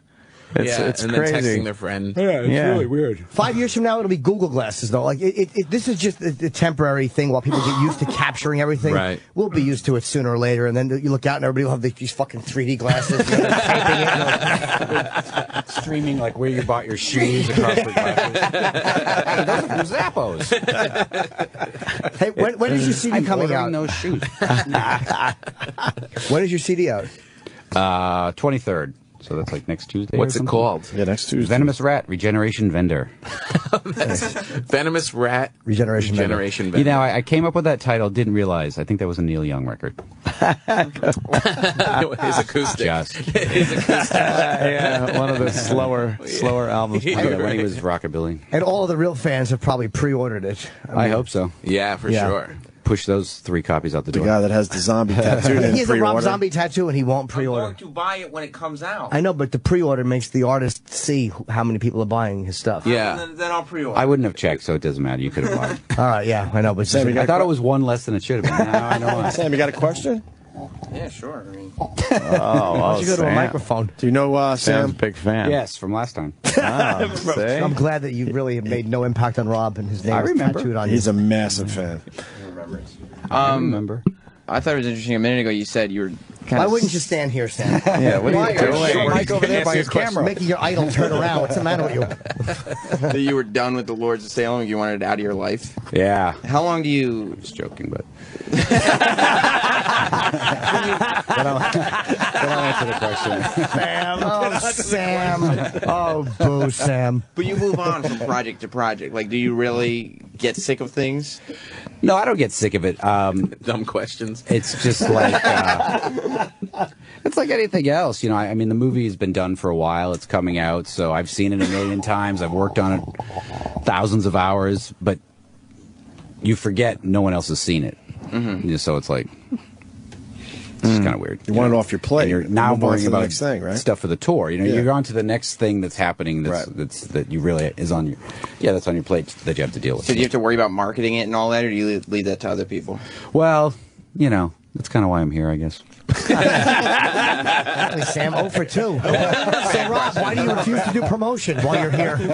Speaker 1: It's
Speaker 4: and
Speaker 1: crazy.
Speaker 4: then texting their friend.
Speaker 3: Yeah, it's really weird.
Speaker 5: 5 years from now, it'll be Google Glasses, though. Like this is just a temporary thing while people get used to capturing everything.
Speaker 4: Right.
Speaker 5: We'll be used to it sooner or later, and then you look out and everybody will have these fucking 3D glasses. You know, taping it,
Speaker 3: Streaming like where you bought your shoes across the glasses. Hey, those are from Zappos.
Speaker 5: Hey, when is your CD coming out?
Speaker 3: Those shoes.
Speaker 5: When is your CD out?
Speaker 3: 23rd. So that's like next Tuesday.
Speaker 4: What's
Speaker 3: or
Speaker 4: it
Speaker 3: something?
Speaker 4: called?
Speaker 2: Yeah, next Tuesday.
Speaker 3: Venomous Rat Regeneration Vendor.
Speaker 4: Venomous Rat
Speaker 5: Regeneration Vendor.
Speaker 3: You know, I came up with that title, didn't realize. I think that was a Neil Young record.
Speaker 4: His acoustic.
Speaker 3: Just.
Speaker 4: His acoustic.
Speaker 1: Yeah, one of the slower albums.
Speaker 3: Yeah, when he was rockabilly.
Speaker 5: And all of the real fans have probably pre-ordered it.
Speaker 3: I hope so.
Speaker 4: Yeah, for
Speaker 5: Yeah.
Speaker 4: sure.
Speaker 3: Push those 3 copies out the
Speaker 2: The
Speaker 3: door.
Speaker 2: guy that has the zombie tattoo
Speaker 5: He
Speaker 2: in
Speaker 5: has a Rob
Speaker 2: pre-order.
Speaker 5: Zombie tattoo, and he won't
Speaker 6: I'm
Speaker 5: pre-order.
Speaker 6: going to buy it when it comes out.
Speaker 5: I know, but the pre-order makes the artist see how many people are buying his stuff.
Speaker 4: Yeah.
Speaker 6: And then I'll pre-order.
Speaker 3: I wouldn't have checked, so it doesn't matter. You could have bought it.
Speaker 5: All right, yeah, I know, but
Speaker 2: Sam, you got
Speaker 3: I thought it was one less than it should have been. Now I know.
Speaker 2: Sam, you got a question?
Speaker 6: Yeah, sure. I mean,
Speaker 1: Oh,
Speaker 5: why don't you go to a
Speaker 1: Sam.
Speaker 5: microphone?
Speaker 2: Do you know
Speaker 1: Sam's
Speaker 2: Sam?
Speaker 1: a big fan.
Speaker 3: Yes, from last time.
Speaker 1: Oh, see?
Speaker 5: I'm glad that you really have made no impact on Rob, and his name
Speaker 3: I
Speaker 5: is
Speaker 3: remember.
Speaker 5: tattooed on you.
Speaker 2: He's a massive fan.
Speaker 3: I remember.
Speaker 7: I thought it was interesting. A minute ago, you said you were kind
Speaker 5: Why
Speaker 7: of.
Speaker 5: wouldn't you stand here, Sam?
Speaker 1: Yeah, what are you
Speaker 5: Why
Speaker 1: doing?
Speaker 3: Mike over there by his camera.
Speaker 5: Making your idol turn around. What's the matter with you?
Speaker 7: that you were done with the Lords of Salem? You wanted it out of your life.
Speaker 3: Yeah.
Speaker 7: How long do you?
Speaker 3: Just joking, but.
Speaker 5: Then
Speaker 3: I'll answer the question.
Speaker 5: Sam. Oh, Sam. Oh, boo, Sam.
Speaker 7: But you move on from project to project. Like, do you really get sick of things?
Speaker 3: No, I don't get sick of it.
Speaker 4: Dumb questions.
Speaker 3: It's just like it's like anything else, you know. I mean, the movie has been done for a while. It's coming out, so I've seen it a million times. I've worked on it thousands of hours, but you forget no one else has seen it. Mm-hmm. So it's like it's kind of weird.
Speaker 2: You want it off your plate.
Speaker 3: And you're now
Speaker 2: Move on
Speaker 3: worrying
Speaker 2: to the
Speaker 3: about
Speaker 2: next thing, right?
Speaker 3: stuff for the tour. You know,
Speaker 2: Yeah.
Speaker 3: you're on to the next thing that's happening. That's that you really is on your that's on your plate that you have to deal with.
Speaker 7: So do you have to worry about marketing it and all that, or do you leave that to other people?
Speaker 3: Well, you know, that's kind of why I'm here, I guess.
Speaker 5: Exactly, Sam. 0 for 2. So, Rob, why do you refuse to do promotion while you're here?
Speaker 7: Those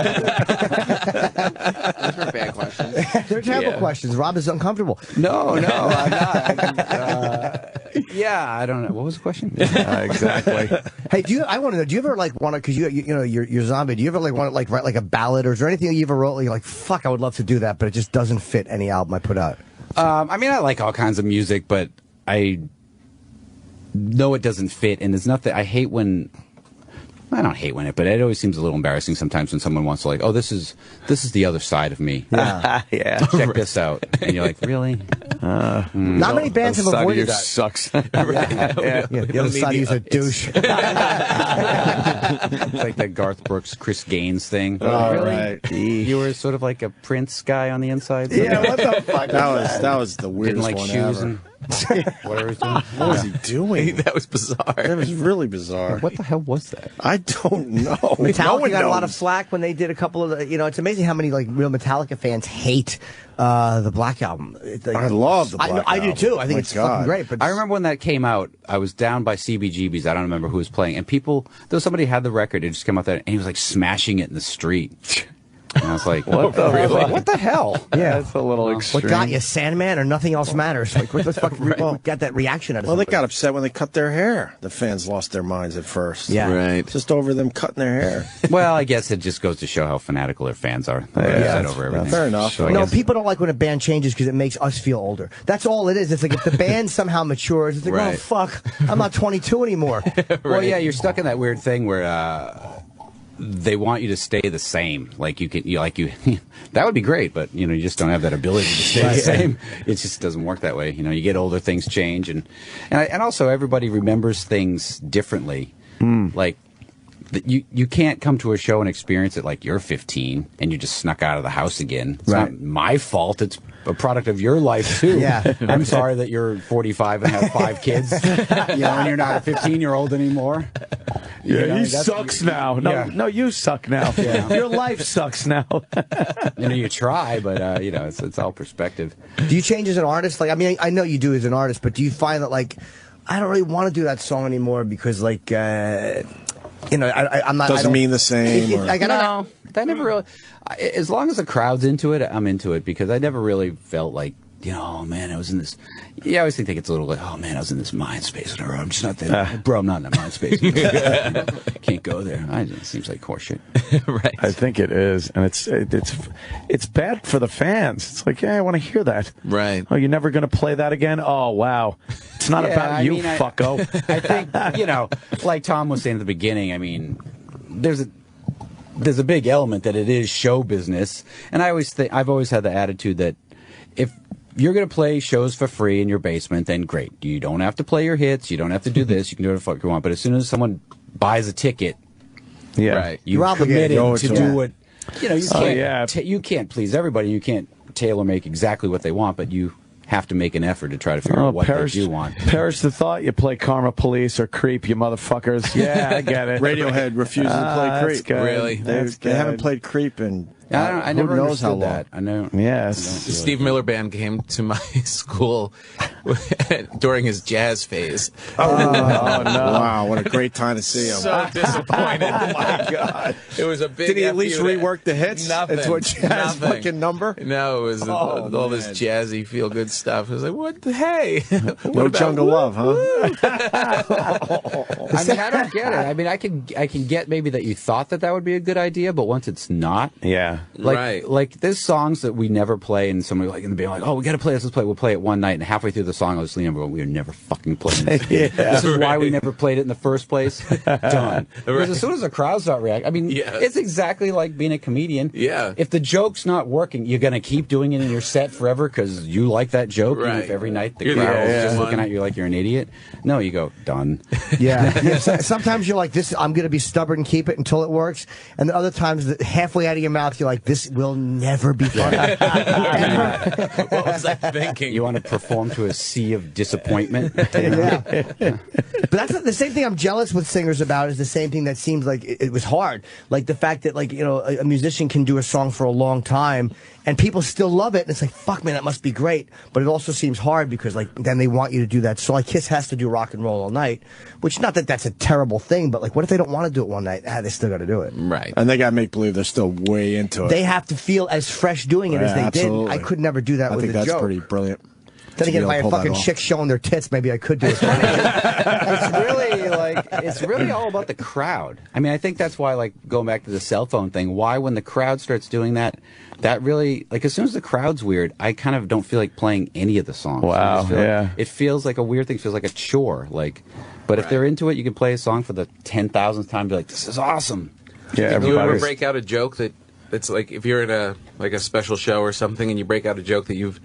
Speaker 7: were bad questions.
Speaker 5: They're terrible questions. Rob is uncomfortable.
Speaker 3: No, I'm not. Yeah, I don't know. What was the question?
Speaker 1: Exactly.
Speaker 5: Hey, I want to know? Do you ever like want to? Because you know you're zombie. Do you ever like want to like write like a ballad, or is there anything you ever wrote? Like, you're like, fuck, I would love to do that, but it just doesn't fit any album I put out.
Speaker 3: I mean, I like all kinds of music, but I know it doesn't fit, and there's nothing. I don't hate when it, but it always seems a little embarrassing sometimes when someone wants to like, oh, this is the other side of me.
Speaker 1: Yeah.
Speaker 3: Check this out, and you're like, really?
Speaker 5: Not many bands have
Speaker 1: Side of you
Speaker 5: avoided that.
Speaker 1: sucks.
Speaker 5: Yeah, the other side is a douche.
Speaker 3: It's like that Garth Brooks, Chris Gaines thing.
Speaker 2: Oh,
Speaker 3: Really?
Speaker 2: right.
Speaker 3: You were sort of like a Prince guy on the inside.
Speaker 5: Yeah, what the fuck?
Speaker 2: That was the
Speaker 3: Didn't
Speaker 2: weirdest
Speaker 3: like
Speaker 2: one
Speaker 3: shoes
Speaker 2: ever.
Speaker 3: and Whatever he's doing.
Speaker 2: What was he doing?
Speaker 4: That was bizarre.
Speaker 2: That was really bizarre.
Speaker 3: What the hell was that?
Speaker 2: I don't know.
Speaker 5: Metallica
Speaker 2: No one
Speaker 5: got a lot of
Speaker 2: knows.
Speaker 5: flack when they did a couple of the, it's amazing how many like real Metallica fans hate the Black Album. It's like-
Speaker 2: I love the Black
Speaker 5: I do
Speaker 2: Album.
Speaker 5: too. I think
Speaker 2: My
Speaker 5: it's
Speaker 2: God.
Speaker 5: fucking great. But
Speaker 3: I remember when that came out, I was down by CBGB's. I don't remember who was playing. And there was somebody had the record. It just came out there, and he was like smashing it in the street. And I was like,
Speaker 1: What the
Speaker 3: really?
Speaker 1: fuck?
Speaker 3: What the hell?
Speaker 5: Yeah.
Speaker 1: That's a little extreme.
Speaker 5: what got you, Sandman, or nothing else matters? Like, what the fuck? Got that reaction out of
Speaker 2: Well, they
Speaker 5: somebody.
Speaker 2: got upset when they cut their hair. The fans lost their minds at first.
Speaker 5: Yeah.
Speaker 4: Right.
Speaker 2: Just over them cutting their hair.
Speaker 3: Well, I guess it just goes to show how fanatical their fans are. They're upset over everything.
Speaker 2: Fair enough.
Speaker 3: So I
Speaker 5: No,
Speaker 3: guess-
Speaker 5: people don't like when a band changes because it makes us feel older. That's all it is. It's like if the band somehow matures, it's like, oh
Speaker 4: Right.
Speaker 5: fuck, I'm not 22 anymore.
Speaker 3: Well, yeah, you're stuck in that weird thing where they want you to stay the same. Like you that would be great, but you just don't have that ability to stay the same. It just doesn't work that way. You get older, things change, and also everybody remembers things differently. Like you can't come to a show and experience it like you're 15 and you just snuck out of the house again. It's
Speaker 5: Right.
Speaker 3: not my fault. It's a product of your life too.
Speaker 5: Yeah.
Speaker 3: I'm sorry that you're 45 and have 5 kids. And you're not a 15-year-old anymore.
Speaker 1: Yeah, he
Speaker 3: that's-
Speaker 1: sucks now. No,
Speaker 3: Yeah.
Speaker 1: no, you suck now.
Speaker 3: Yeah.
Speaker 1: Your life sucks now.
Speaker 3: You try, but it's all perspective.
Speaker 5: Do you change as an artist? Like, I mean, I know you do as an artist, but do you find that like, I don't really want to do that song anymore because like, I'm not.
Speaker 2: Doesn't mean the same. Or...
Speaker 5: Like, I don't know.
Speaker 3: That never really. As long as the crowd's into it, I'm into it because I never really felt like, oh man, I was in this. Yeah, I always think it's a little like, oh man, I was in this mind space. Whatever. I'm just not there, bro. I'm not in that mind space. Can't go there. It seems like horseshit.
Speaker 4: Right.
Speaker 1: I think it is, and it's bad for the fans. It's like, yeah, I want to hear that.
Speaker 4: Right.
Speaker 1: Oh, you're never going to play that again? Oh, wow. It's not about you, fucko.
Speaker 3: I think like Tom was saying at the beginning. I mean, there's a big element that it is show business, and I've always had the attitude that if you're going to play shows for free in your basement, then great. You don't have to play your hits. You don't have to do this. You can do whatever the fuck you want. But as soon as someone buys a ticket,
Speaker 1: Yeah.
Speaker 4: Right.
Speaker 3: you're
Speaker 5: obligated
Speaker 3: committed to
Speaker 5: to
Speaker 3: do it. You can't.
Speaker 1: yeah.
Speaker 3: You can't please everybody. You can't tailor make exactly what they want, but you have to make an effort to try to figure out what they do want.
Speaker 1: Perish the thought you play Karma Police or Creep, you motherfuckers. Yeah, I get it.
Speaker 2: Radiohead refuses to play
Speaker 1: That's
Speaker 2: Creep.
Speaker 1: good.
Speaker 4: Really?
Speaker 2: They haven't played Creep in
Speaker 3: I never
Speaker 2: who knows how
Speaker 3: understood
Speaker 2: long.
Speaker 3: that. I know.
Speaker 1: Yes.
Speaker 3: I don't
Speaker 4: Steve Miller Band came to my school during his jazz phase.
Speaker 1: Oh, no.
Speaker 2: Wow, what a great time to see him.
Speaker 4: So disappointed. Oh my god! It was a big.
Speaker 2: Did he at least
Speaker 4: FU to-
Speaker 2: rework the hits?
Speaker 4: Nothing.
Speaker 2: It's what jazz
Speaker 4: Nothing.
Speaker 2: fucking number?
Speaker 4: No, it was all this jazzy, feel good stuff. I was like, what? Hey, what
Speaker 2: No
Speaker 4: about-
Speaker 2: Jungle Love, huh?
Speaker 3: I mean, I don't get it. I mean, I can get maybe that you thought that would be a good idea, but once it's not,
Speaker 1: Yeah.
Speaker 3: like there's songs that we never play, and somebody like in the band like, oh, we got to play this. Let's play. We'll play it one night, and halfway through the song, I'll just lean over, and go, we're never fucking playing this. This is why we never played it in the first place. Done. Because as soon as the crowd start reacting, I mean,
Speaker 4: Yeah.
Speaker 3: it's exactly like being a comedian.
Speaker 4: Yeah.
Speaker 3: If the joke's not working, you're gonna keep doing it in your set forever because you like that joke. Even
Speaker 4: Right.
Speaker 3: if every night the
Speaker 4: You're the
Speaker 3: crowd
Speaker 4: only
Speaker 3: is just
Speaker 4: one.
Speaker 3: looking at you like you're an idiot. No, you go done.
Speaker 5: Yeah. Sometimes you're like, this, I'm going to be stubborn and keep it until it works. And the other times, halfway out of your mouth, you're like, this will never be funny.
Speaker 4: What was I thinking?
Speaker 3: You want to perform to a sea of disappointment.
Speaker 5: Yeah. But that's the same thing I'm jealous with singers about is the same thing that seems like it was hard. Like the fact that, like, a musician can do a song for a long time and people still love it. And it's like, fuck, man, that must be great. But it also seems hard because, like, then they want you to do that. So, like, Kiss has to do Rock and Roll All Night, which not that that's a terrible thing, but, like, what if they don't want to do it one night? They still got to do it.
Speaker 4: Right.
Speaker 2: And they got to make believe they're still way into it.
Speaker 5: They have to feel as fresh doing it as they
Speaker 2: absolutely.
Speaker 5: did. I could never do that
Speaker 2: I
Speaker 5: with
Speaker 2: think
Speaker 5: a
Speaker 2: that's
Speaker 5: joke.
Speaker 2: pretty brilliant.
Speaker 5: Then
Speaker 2: to
Speaker 5: again,
Speaker 2: be
Speaker 5: if I
Speaker 2: able
Speaker 5: had
Speaker 2: to pull that
Speaker 5: fucking
Speaker 2: off.
Speaker 5: chicks showing their tits, maybe I could do it.
Speaker 3: It's really all about the crowd. I mean, I think that's why, like, going back to the cell phone thing, why when the crowd starts doing that, that really, like, as soon as the crowd's weird, I kind of don't feel like playing any of the songs. I
Speaker 1: Wow,
Speaker 3: just feel
Speaker 1: yeah.
Speaker 3: it feels like a weird thing. It feels like a chore. Like, but if they're into it, you can play a song for the 10,000th time and be like, this is awesome.
Speaker 1: Yeah,
Speaker 4: Do you ever
Speaker 1: everybody's...
Speaker 4: break out a joke that's like if you're in a special show or something and you break out a joke that you've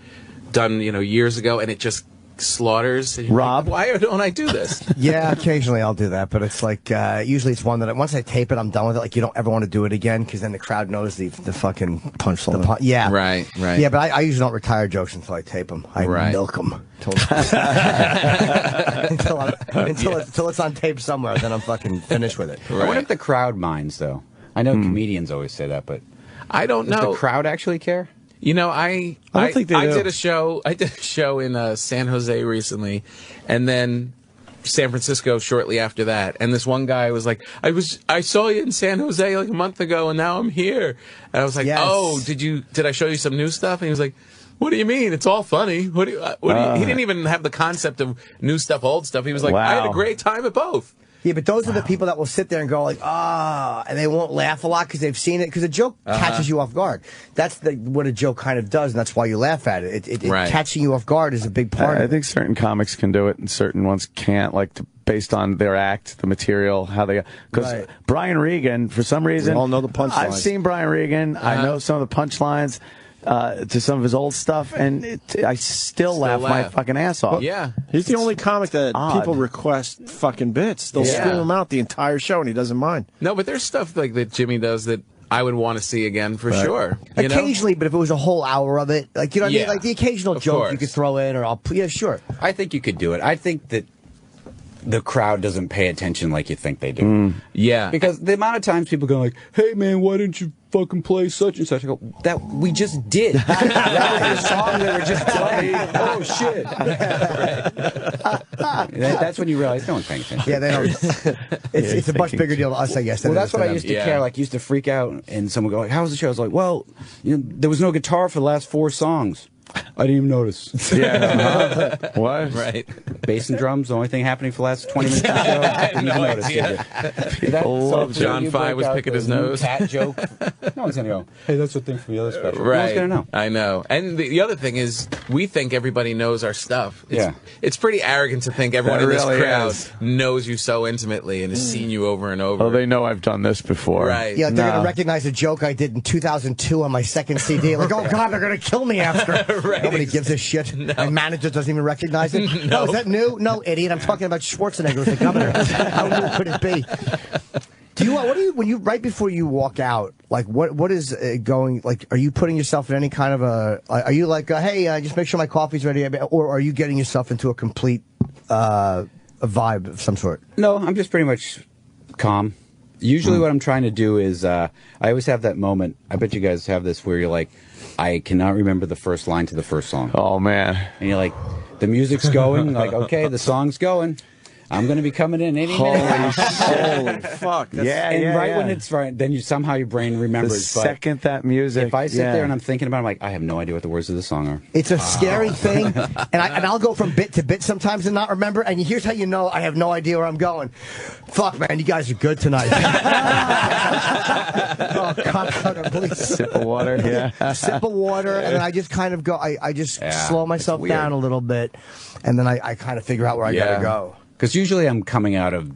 Speaker 4: done years ago and it just slaughters. And you're
Speaker 1: Rob?
Speaker 4: like, why don't I do this?
Speaker 5: Yeah, occasionally I'll do that, but it's like usually it's one that once I tape it, I'm done with it. Like you don't ever want to do it again because then the crowd knows the fucking
Speaker 2: punchline.
Speaker 5: Yeah,
Speaker 4: Right.
Speaker 5: Yeah, but I usually don't retire jokes until I tape them. I milk them until it's on tape somewhere. Then I'm fucking finished with it.
Speaker 3: I wonder if the crowd minds, though. I know comedians always say that, but
Speaker 4: I don't
Speaker 3: does
Speaker 4: know.
Speaker 3: the crowd actually care?
Speaker 4: You know, I
Speaker 2: don't think they do.
Speaker 4: did a show. I did a show in San Jose recently, and then San Francisco shortly after that. And this one guy was like, I saw you in San Jose like a month ago, and now I'm here. And I was like,
Speaker 5: Yes.
Speaker 4: oh, did I show you some new stuff? And he was like, what do you mean? It's all funny. What do you? He didn't even have the concept of new stuff, old stuff. He was like, I had a great time at both.
Speaker 5: Yeah, but those are the people that will sit there and go like, and they won't laugh a lot because they've seen it. Because a joke catches you off guard. That's what a joke kind of does, and that's why you laugh at it. Catching you off guard is a big part of it.
Speaker 1: I think certain comics can do it, and certain ones can't. Like based on their act, the material, how they. Because Brian Regan, for some reason,
Speaker 2: We all know the punchlines.
Speaker 1: I've seen Brian Regan. I know some of the punchlines. To some of his old stuff, and I still laugh my fucking ass off.
Speaker 4: Yeah.
Speaker 2: He's the only comic that people request fucking bits. They'll scream him out the entire show, and he doesn't mind.
Speaker 4: No, but there's stuff like that Jimmy does that I would want to see again for sure. You know?
Speaker 5: Occasionally, but if it was a whole hour of it, like you know what I mean, like the occasional
Speaker 4: Of
Speaker 5: joke
Speaker 4: course.
Speaker 5: you could throw in, or sure.
Speaker 3: I think you could do it. I think that the crowd doesn't pay attention like you think they do.
Speaker 4: Yeah.
Speaker 3: Because the amount of times people go like, hey, man, why didn't you fucking play such and such? I go, that we just did. That was the song they were just playing. Oh, shit. That's when you realize no one's paying attention.
Speaker 5: Yeah, they don't. It's a much bigger deal to us, I guess.
Speaker 3: Well,
Speaker 5: than it
Speaker 3: that's
Speaker 5: is to
Speaker 3: what I
Speaker 5: them.
Speaker 3: used to care. Like, used to freak out, and someone would go like, "How was the show?" I was like, "Well, there was no guitar for the last 4 songs. I didn't even notice."
Speaker 1: Yeah. What?
Speaker 4: Right.
Speaker 3: Bass and drums, the only thing happening for the last 20 minutes of the show. Didn't even notice. Did you?
Speaker 1: love
Speaker 4: John
Speaker 3: you
Speaker 4: Fye
Speaker 3: break
Speaker 4: was
Speaker 3: out
Speaker 4: picking
Speaker 3: the
Speaker 4: his
Speaker 3: new
Speaker 4: nose.
Speaker 3: Cat joke. No one's gonna go, "Hey, that's the thing from the other special."
Speaker 4: Right.
Speaker 3: No one's gonna know.
Speaker 4: I know. And the other thing is, we think everybody knows our stuff.
Speaker 3: Yeah.
Speaker 4: It's pretty arrogant to think everyone
Speaker 1: That
Speaker 4: in this
Speaker 1: really
Speaker 4: crowd
Speaker 1: is.
Speaker 4: knows you so intimately and has seen you over and over.
Speaker 1: Oh, they know I've done this before.
Speaker 4: Right.
Speaker 5: Yeah, they're
Speaker 1: No.
Speaker 5: gonna recognize a joke I did in 2002 on my second CD. Like, oh god, they're gonna kill me after.
Speaker 4: Right.
Speaker 5: Nobody gives a shit. My manager doesn't even recognize it. No, is that new? No, idiot. I'm talking about Schwarzenegger as the governor. How new could it be? Do you? What do you? When you right before you walk out, like what is going? Like, are you putting yourself in any kind of a? Are you like, hey, just make sure my coffee's ready, or are you getting yourself into a complete a vibe of some sort?
Speaker 3: No, I'm just pretty much calm. Usually what I'm trying to do is, I always have that moment, I bet you guys have this, where you're like, I cannot remember the first line to the first song.
Speaker 1: Oh man.
Speaker 3: And you're like, the music's going, like, okay, the song's going. I'm going to be coming in any minute.
Speaker 2: Holy fuck.
Speaker 3: And right when it's right, then somehow your brain
Speaker 1: The
Speaker 3: remembers. But
Speaker 1: second that music.
Speaker 3: if I sit there and I'm thinking about it, I'm like, I have no idea what the words of the song are.
Speaker 5: It's a scary thing, and I'll go from bit to bit sometimes and not remember. And here's how you know I have no idea where I'm going. Fuck, man, you guys are good tonight. Oh, cocksucker, please.
Speaker 1: Sip of water. Yeah.
Speaker 5: Sip of water, and then I just kind of go. I just slow myself down a little bit, and then I kind of figure out where I gotta go.
Speaker 3: Because usually I'm coming out of,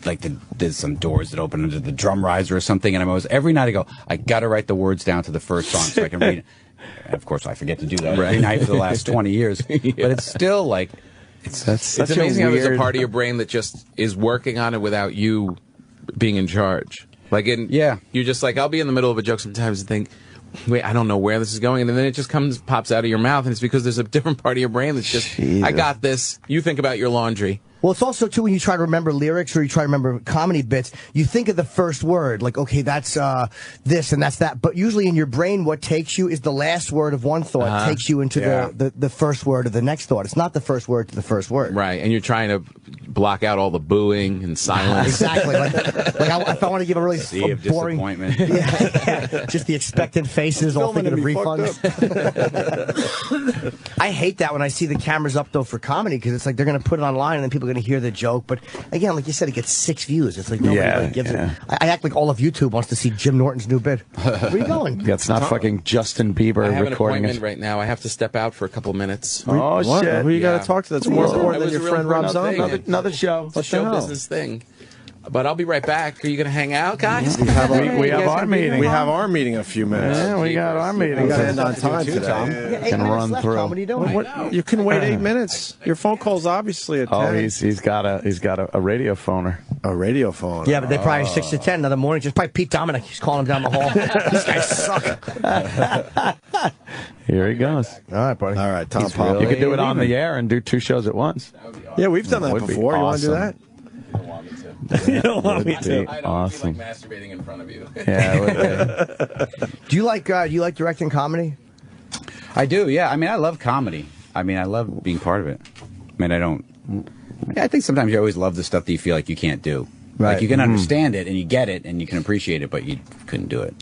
Speaker 3: like, there's some doors that open into the drum riser or something, and I'm always, every night I go, I got to write the words down to the first song so I can read it. And of course, I forget to do that every night for the last 20 years. But it's still like,
Speaker 4: It's
Speaker 1: such
Speaker 4: amazing
Speaker 1: a
Speaker 4: how there's a
Speaker 1: weird-
Speaker 4: part of your brain that just is working on it without you being in charge. Like, you're just like, I'll be in the middle of a joke sometimes and think, wait, I don't know where this is going, and then it just pops out of your mouth, and it's because there's a different part of your brain that's just, I got this. You think about your laundry.
Speaker 5: Well, it's also, too, when you try to remember lyrics or you try to remember comedy bits, you think of the first word, like, okay, that's this and that's that. But usually in your brain, what takes you is the last word of one thought takes you into the first word of the next thought. It's not the first word to the first word.
Speaker 4: Right, and you're trying to block out all the booing and silence.
Speaker 5: Exactly. If I want to give a really boring...
Speaker 3: disappointment.
Speaker 5: Yeah, just the expectant faces, all thinking of refunds. I hate that when I see the cameras up, though, for comedy, because it's like they're going to put it online and then people are going to hear the joke. But again, like you said, it gets 6 views. It's like nobody really gives it. I act like all of YouTube wants to see Jim Norton's new bit. Where are you going?
Speaker 1: That's not fucking Justin Bieber
Speaker 4: I have an
Speaker 1: recording
Speaker 4: appointment
Speaker 1: it.
Speaker 4: right now. I have to step out for a couple minutes.
Speaker 1: Oh, shit.
Speaker 2: Who you got to talk to that's more important than your friend Rob Zombie?
Speaker 1: Another show.
Speaker 4: It's a show business thing. But I'll be right back. Are you going to hang out, guys?
Speaker 1: We have our meeting.
Speaker 2: We have our meeting in a few minutes.
Speaker 1: Yeah, we got our meeting.
Speaker 2: We got to end on time today.
Speaker 5: Yeah, 8
Speaker 1: Can
Speaker 5: minutes
Speaker 1: run
Speaker 5: left,
Speaker 1: through.
Speaker 5: Tom. What are you doing?
Speaker 2: You can wait 8 minutes. Your phone call's obviously at 10.
Speaker 1: Oh, he's got a radio phoner.
Speaker 2: A radio phone.
Speaker 5: Yeah, but they probably 6 to 10 another morning. Just probably Pete Dominic. He's calling him down the hall. These guys suck.
Speaker 1: Here he goes.
Speaker 5: All right, buddy.
Speaker 2: All right, Tom Pop.
Speaker 1: You could do it on the air and do 2 shows at once.
Speaker 2: Yeah, we've done that
Speaker 1: Would be
Speaker 2: before. You want to do
Speaker 1: awesome.
Speaker 2: that?
Speaker 4: You don't want
Speaker 1: me to.
Speaker 4: I don't
Speaker 1: Awesome.
Speaker 4: feel like masturbating in front of you.
Speaker 1: Yeah, it would be.
Speaker 5: Do you like directing comedy?
Speaker 3: I do, yeah. I mean, I love comedy. I mean, I love being part of it. I mean, I think sometimes you always love the stuff that you feel like you can't do.
Speaker 5: Right.
Speaker 3: Like you can understand it and you get it and you can appreciate it, but you couldn't do it.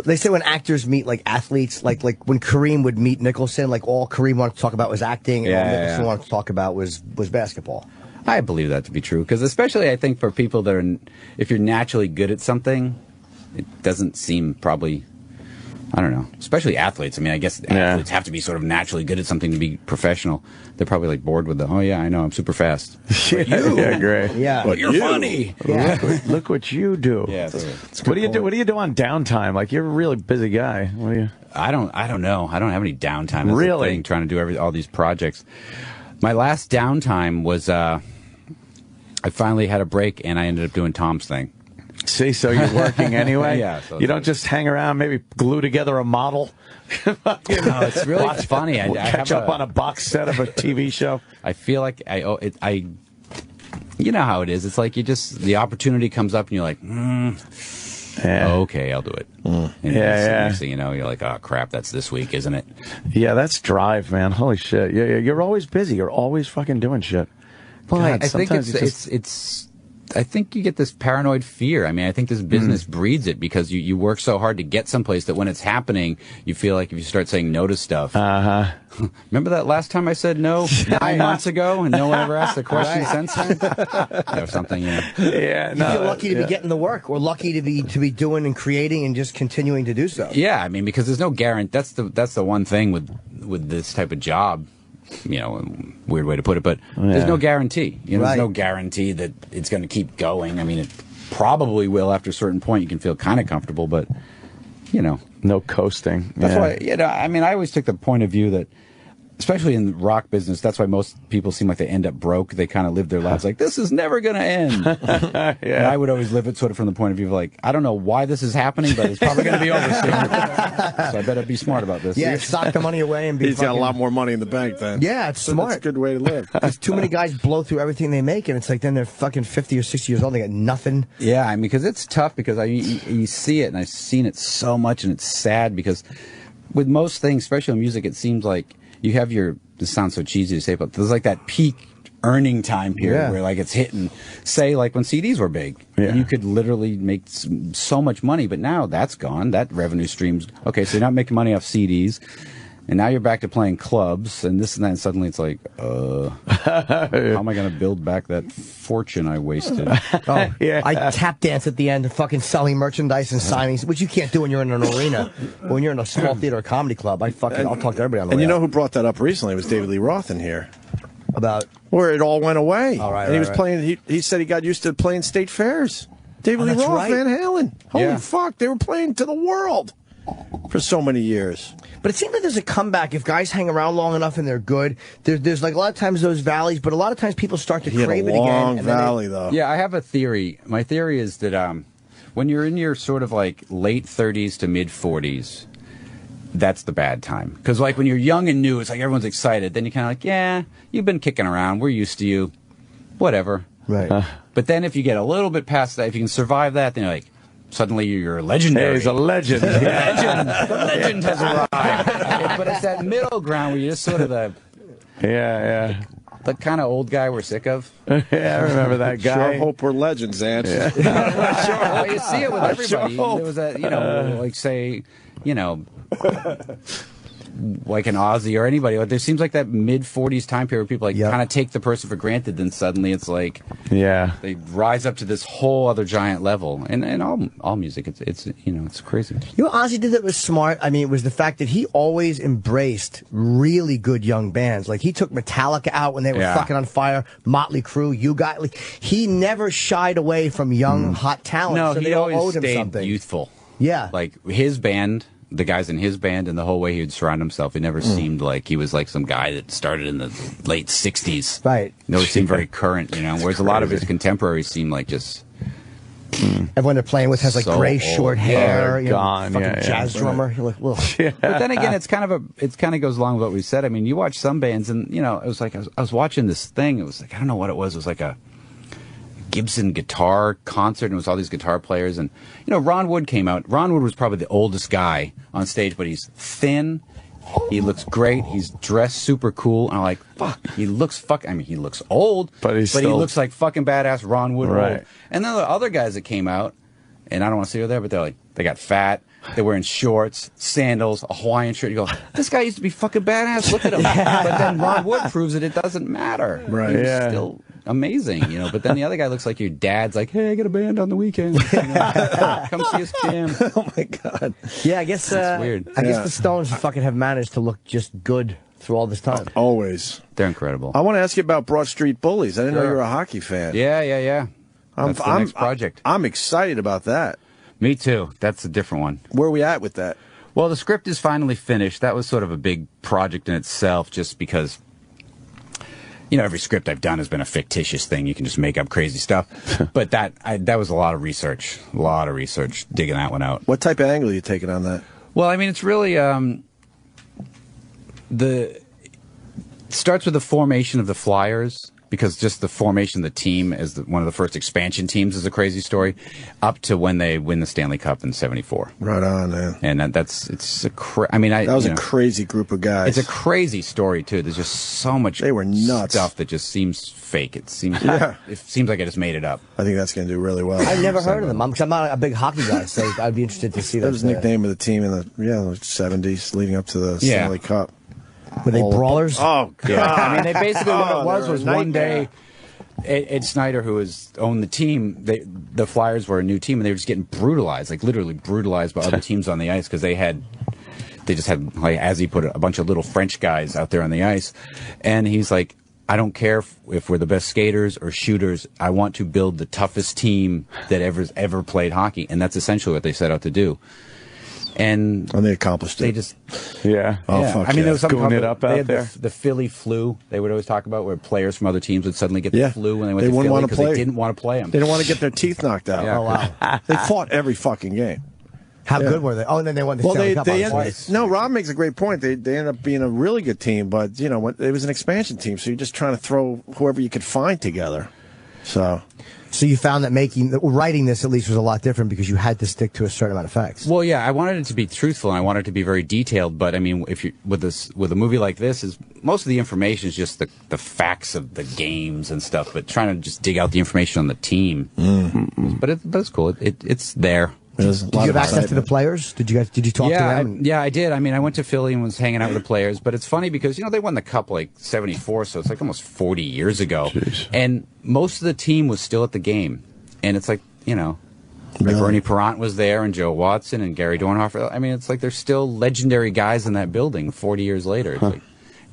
Speaker 5: They say when actors meet like athletes, like when Kareem would meet Nicholson, like all Kareem wanted to talk about was acting, and all Nicholson wanted to talk about was basketball.
Speaker 3: I believe that to be true because especially I think for people that are, if you're naturally good at something, it doesn't seem probably, I don't know, especially athletes. I mean, I guess athletes have to be sort of naturally good at something to be professional. They're probably like bored with oh yeah, I know, I'm super fast.
Speaker 1: Yeah, great.
Speaker 5: Yeah,
Speaker 3: But you're funny.
Speaker 5: Yeah.
Speaker 1: Look what you do.
Speaker 3: Yeah.
Speaker 1: What do you do? What do you do on downtime? Like you're a really busy guy. What do you?
Speaker 3: I don't know. I don't have any downtime. That's
Speaker 1: Really?
Speaker 3: the thing, trying to do all these projects. My last downtime was I finally had a break and I ended up doing Tom's thing.
Speaker 1: See, so you're working anyway.
Speaker 3: Yeah, so
Speaker 1: you don't just hang around, maybe glue together a model.
Speaker 3: No, it's really funny. I
Speaker 1: catch
Speaker 3: have
Speaker 1: up on a box set of a TV show.
Speaker 3: I feel like I you know how it is. It's like the opportunity comes up and you're like, okay, I'll do it. And next thing you know, you're like, oh crap, that's this week, isn't it?
Speaker 1: Yeah, that's drive, man. Holy shit. Yeah, you're always busy. You're always fucking doing shit.
Speaker 3: Well,
Speaker 1: God,
Speaker 3: I think it's I think you get this paranoid fear. I mean, I think this business breeds it because you work so hard to get someplace that when it's happening, you feel like if you start saying no to stuff. Remember that last time I said no 9 months ago and no one ever asked a question since then? Or something, yeah.
Speaker 1: Yeah,
Speaker 5: You feel lucky to be getting the work, or lucky to be doing and creating and just continuing to do so.
Speaker 3: Yeah, I mean, because there's no guarantee. That's the one thing with this type of job. You know, weird way to put it, but there's no guarantee. You know, there's no guarantee that it's going to keep going. I mean, it probably will after a certain point. You can feel kind of comfortable, but you know,
Speaker 1: no coasting.
Speaker 3: That's why. You know, I mean, I always took the point of view that, especially in the rock business, that's why most people seem like they end up broke. They kind of live their lives like, this is never going to end. And I would always live it sort of from the point of view of like, I don't know why this is happening, but it's probably going to be over soon. So I better be smart about this.
Speaker 5: Yeah, sock the money away and be
Speaker 2: He's got a lot more money in the bank then.
Speaker 5: Yeah, it's smart.
Speaker 2: That's a good way to live.
Speaker 5: Because too many guys blow through everything they make, and it's like then they're fucking 50 or 60 years old, they got nothing.
Speaker 3: Yeah, I mean, because it's tough because you see it, and I've seen it so much, and it's sad because with most things, especially in music, it seems like you have this sounds so cheesy to say, but there's like that peak earning time period where like it's hitting, say like when CDs were big, and you could literally make so much money, but now that's gone. That revenue stream's okay. So you're not making money off CDs, and now you're back to playing clubs and this and that. And suddenly it's like, how am I going to build back that fortune I wasted?
Speaker 5: I tap dance at the end, fucking selling merchandise and signings, which you can't do when you're in an arena. When you're in a small theater or comedy club, I'll talk to everybody on the way.
Speaker 2: And you know
Speaker 5: out.
Speaker 2: who brought that up recently? It was David Lee Roth in here.
Speaker 5: About
Speaker 2: where it all went away.
Speaker 5: All right,
Speaker 2: and he was playing. He said he got used to playing state fairs. David Lee Roth, Van Halen. Holy fuck, they were playing to the world for so many years.
Speaker 5: But it seems like there's a comeback if guys hang around long enough and they're good. There's like a lot of times those valleys, but a lot of times people start to crave it again.
Speaker 2: Long valley though.
Speaker 3: Yeah, I have a theory. My theory is that when you're in your sort of like late 30s to mid 40s. That's the bad time. Because, like, when you're young and new, it's like everyone's excited. Then you're kind of like, yeah, you've been kicking around. We're used to you. Whatever.
Speaker 5: Right.
Speaker 3: But then if you get a little bit past that, if you can survive that, then you're like, suddenly you're legendary.
Speaker 1: Hey, he's a legend.
Speaker 3: The legend has arrived. But it's that middle ground where you're just sort of the kind of old guy we're sick of.
Speaker 1: Yeah, I remember that guy.
Speaker 2: Sure hope we're legends, Ant.
Speaker 3: Well, you see it with everybody. There was a, like, say, like an Ozzy or anybody. Like, there seems like that mid-40s time period where people like kind of take the person for granted, then suddenly it's like they rise up to this whole other giant level. And all music, it's it's crazy.
Speaker 5: You know what Ozzy did that was smart? I mean, it was the fact that he always embraced really good young bands. Like, he took Metallica out when they were fucking on fire, Motley Crue, you got... Like, he never shied away from young, hot talent.
Speaker 3: No,
Speaker 5: so
Speaker 3: he
Speaker 5: they all
Speaker 3: always
Speaker 5: owed him
Speaker 3: stayed
Speaker 5: something.
Speaker 3: youthful.
Speaker 5: Yeah.
Speaker 3: Like, his band... the guys in his band and the whole way he would surround himself, it never seemed like he was like some guy that started in the late 60s.
Speaker 5: Right.
Speaker 3: No, he seemed very current, whereas a lot of his contemporaries seem like just...
Speaker 5: Everyone they're playing with has like
Speaker 3: So
Speaker 5: gray
Speaker 3: old.
Speaker 5: short hair.
Speaker 1: Yeah, gone.
Speaker 5: Fucking jazz drummer. You're like, well.
Speaker 3: But then again, it kind of goes along with what we said. I mean, you watch some bands and, it was like, I was watching this thing. It was like, I don't know what it was. It was like a Gibson guitar concert, and it was all these guitar players. And, Ron Wood came out. Ron Wood was probably the oldest guy on stage, but he's thin. He looks great. He's dressed super cool. And I'm like, fuck, he looks he looks old, but he looks like fucking badass Ron Wood.
Speaker 1: Right.
Speaker 3: Old. And then the other guys that came out, and I don't want to say who they're, but they're like, they got fat. They're wearing shorts, sandals, a Hawaiian shirt. You go, this guy used to be fucking badass. Look at him. But then Ron Wood proves that it doesn't matter.
Speaker 2: Right.
Speaker 3: He's still amazing, But then the other guy looks like your dad's like, hey, I got a band on the weekend. Come see us jam.
Speaker 2: Oh, my God.
Speaker 5: Yeah, I guess
Speaker 3: weird.
Speaker 5: I guess the Stones fucking have managed to look just good through all this time.
Speaker 2: Always.
Speaker 3: They're incredible.
Speaker 2: I want to ask you about Broad Street Bullies. I didn't know you were a hockey fan.
Speaker 3: Yeah. That's the next project.
Speaker 2: I'm excited about that.
Speaker 3: Me too. That's a different one.
Speaker 2: Where are we at with that?
Speaker 3: Well, the script is finally finished. That was sort of a big project in itself, just because, every script I've done has been a fictitious thing. You can just make up crazy stuff. But that was a lot of research, digging that one out.
Speaker 2: What type of angle are you taking on that?
Speaker 3: Well, I mean, it's really it starts with the formation of the Flyers, because just the formation of the team as one of the first expansion teams is a crazy story, up to when they win the Stanley Cup in '74.
Speaker 2: Right on, man.
Speaker 3: And that was
Speaker 2: a crazy group of guys.
Speaker 3: It's a crazy story too. There's just so much
Speaker 2: they were nuts
Speaker 3: stuff that just seems fake. It seems like I just made it up.
Speaker 2: I think that's going to do really well.
Speaker 5: I've never heard of them. I'm not a big hockey guy, so I'd be interested to see that.
Speaker 2: That was the nickname of the team in the 70s, leading up to the Stanley Cup.
Speaker 5: Were they brawlers?
Speaker 2: Oh, God.
Speaker 3: Yeah. I mean, they basically what it was one
Speaker 2: nightmare.
Speaker 3: day, Ed Snyder, who owned the team, the Flyers were a new team, and they were just getting brutalized, like literally brutalized by other teams on the ice, because they just had, like, as he put it, a bunch of little French guys out there on the ice. And he's like, I don't care if we're the best skaters or shooters. I want to build the toughest team that ever played hockey. And that's essentially what they set out to do. And
Speaker 2: they accomplished it.
Speaker 3: They just...
Speaker 1: Yeah.
Speaker 2: Oh, fuck.
Speaker 3: I mean, there was something
Speaker 1: Goon
Speaker 3: called
Speaker 1: it up
Speaker 3: they
Speaker 1: out
Speaker 3: had
Speaker 1: there.
Speaker 3: the Philly flu. They would always talk about where players from other teams would suddenly get the flu when they went to
Speaker 2: wouldn't
Speaker 3: Philly
Speaker 2: want to
Speaker 3: because
Speaker 2: play.
Speaker 3: they didn't want to play them.
Speaker 2: They didn't want to get their teeth knocked out.
Speaker 3: Yeah.
Speaker 5: Oh, wow.
Speaker 2: They fought every fucking game.
Speaker 5: How good were they? Oh, and then they won the Stanley Cup.
Speaker 2: No, Rob makes a great point. They ended up being a really good team, but it was an expansion team, so you're just trying to throw whoever you could find together. So
Speaker 5: you found that writing this at least was a lot different because you had to stick to a certain amount of facts.
Speaker 3: Well, yeah, I wanted it to be truthful and I wanted it to be very detailed. But I mean, if you with a movie like this, is most of the information is just the facts of the games and stuff. But trying to just dig out the information on the team, but it's cool. It's there.
Speaker 5: Did you have access to the players? Did you talk to them?
Speaker 3: Yeah, I did. I mean, I went to Philly and was hanging out with the players. But it's funny because they won the Cup like '74, so it's like almost 40 years ago.
Speaker 1: Jeez.
Speaker 3: And most of the team was still at the game, and it's like like Bernie Parent was there, and Joe Watson and Gary Dornhofer. I mean, it's like there's still legendary guys in that building 40 years later. It's like,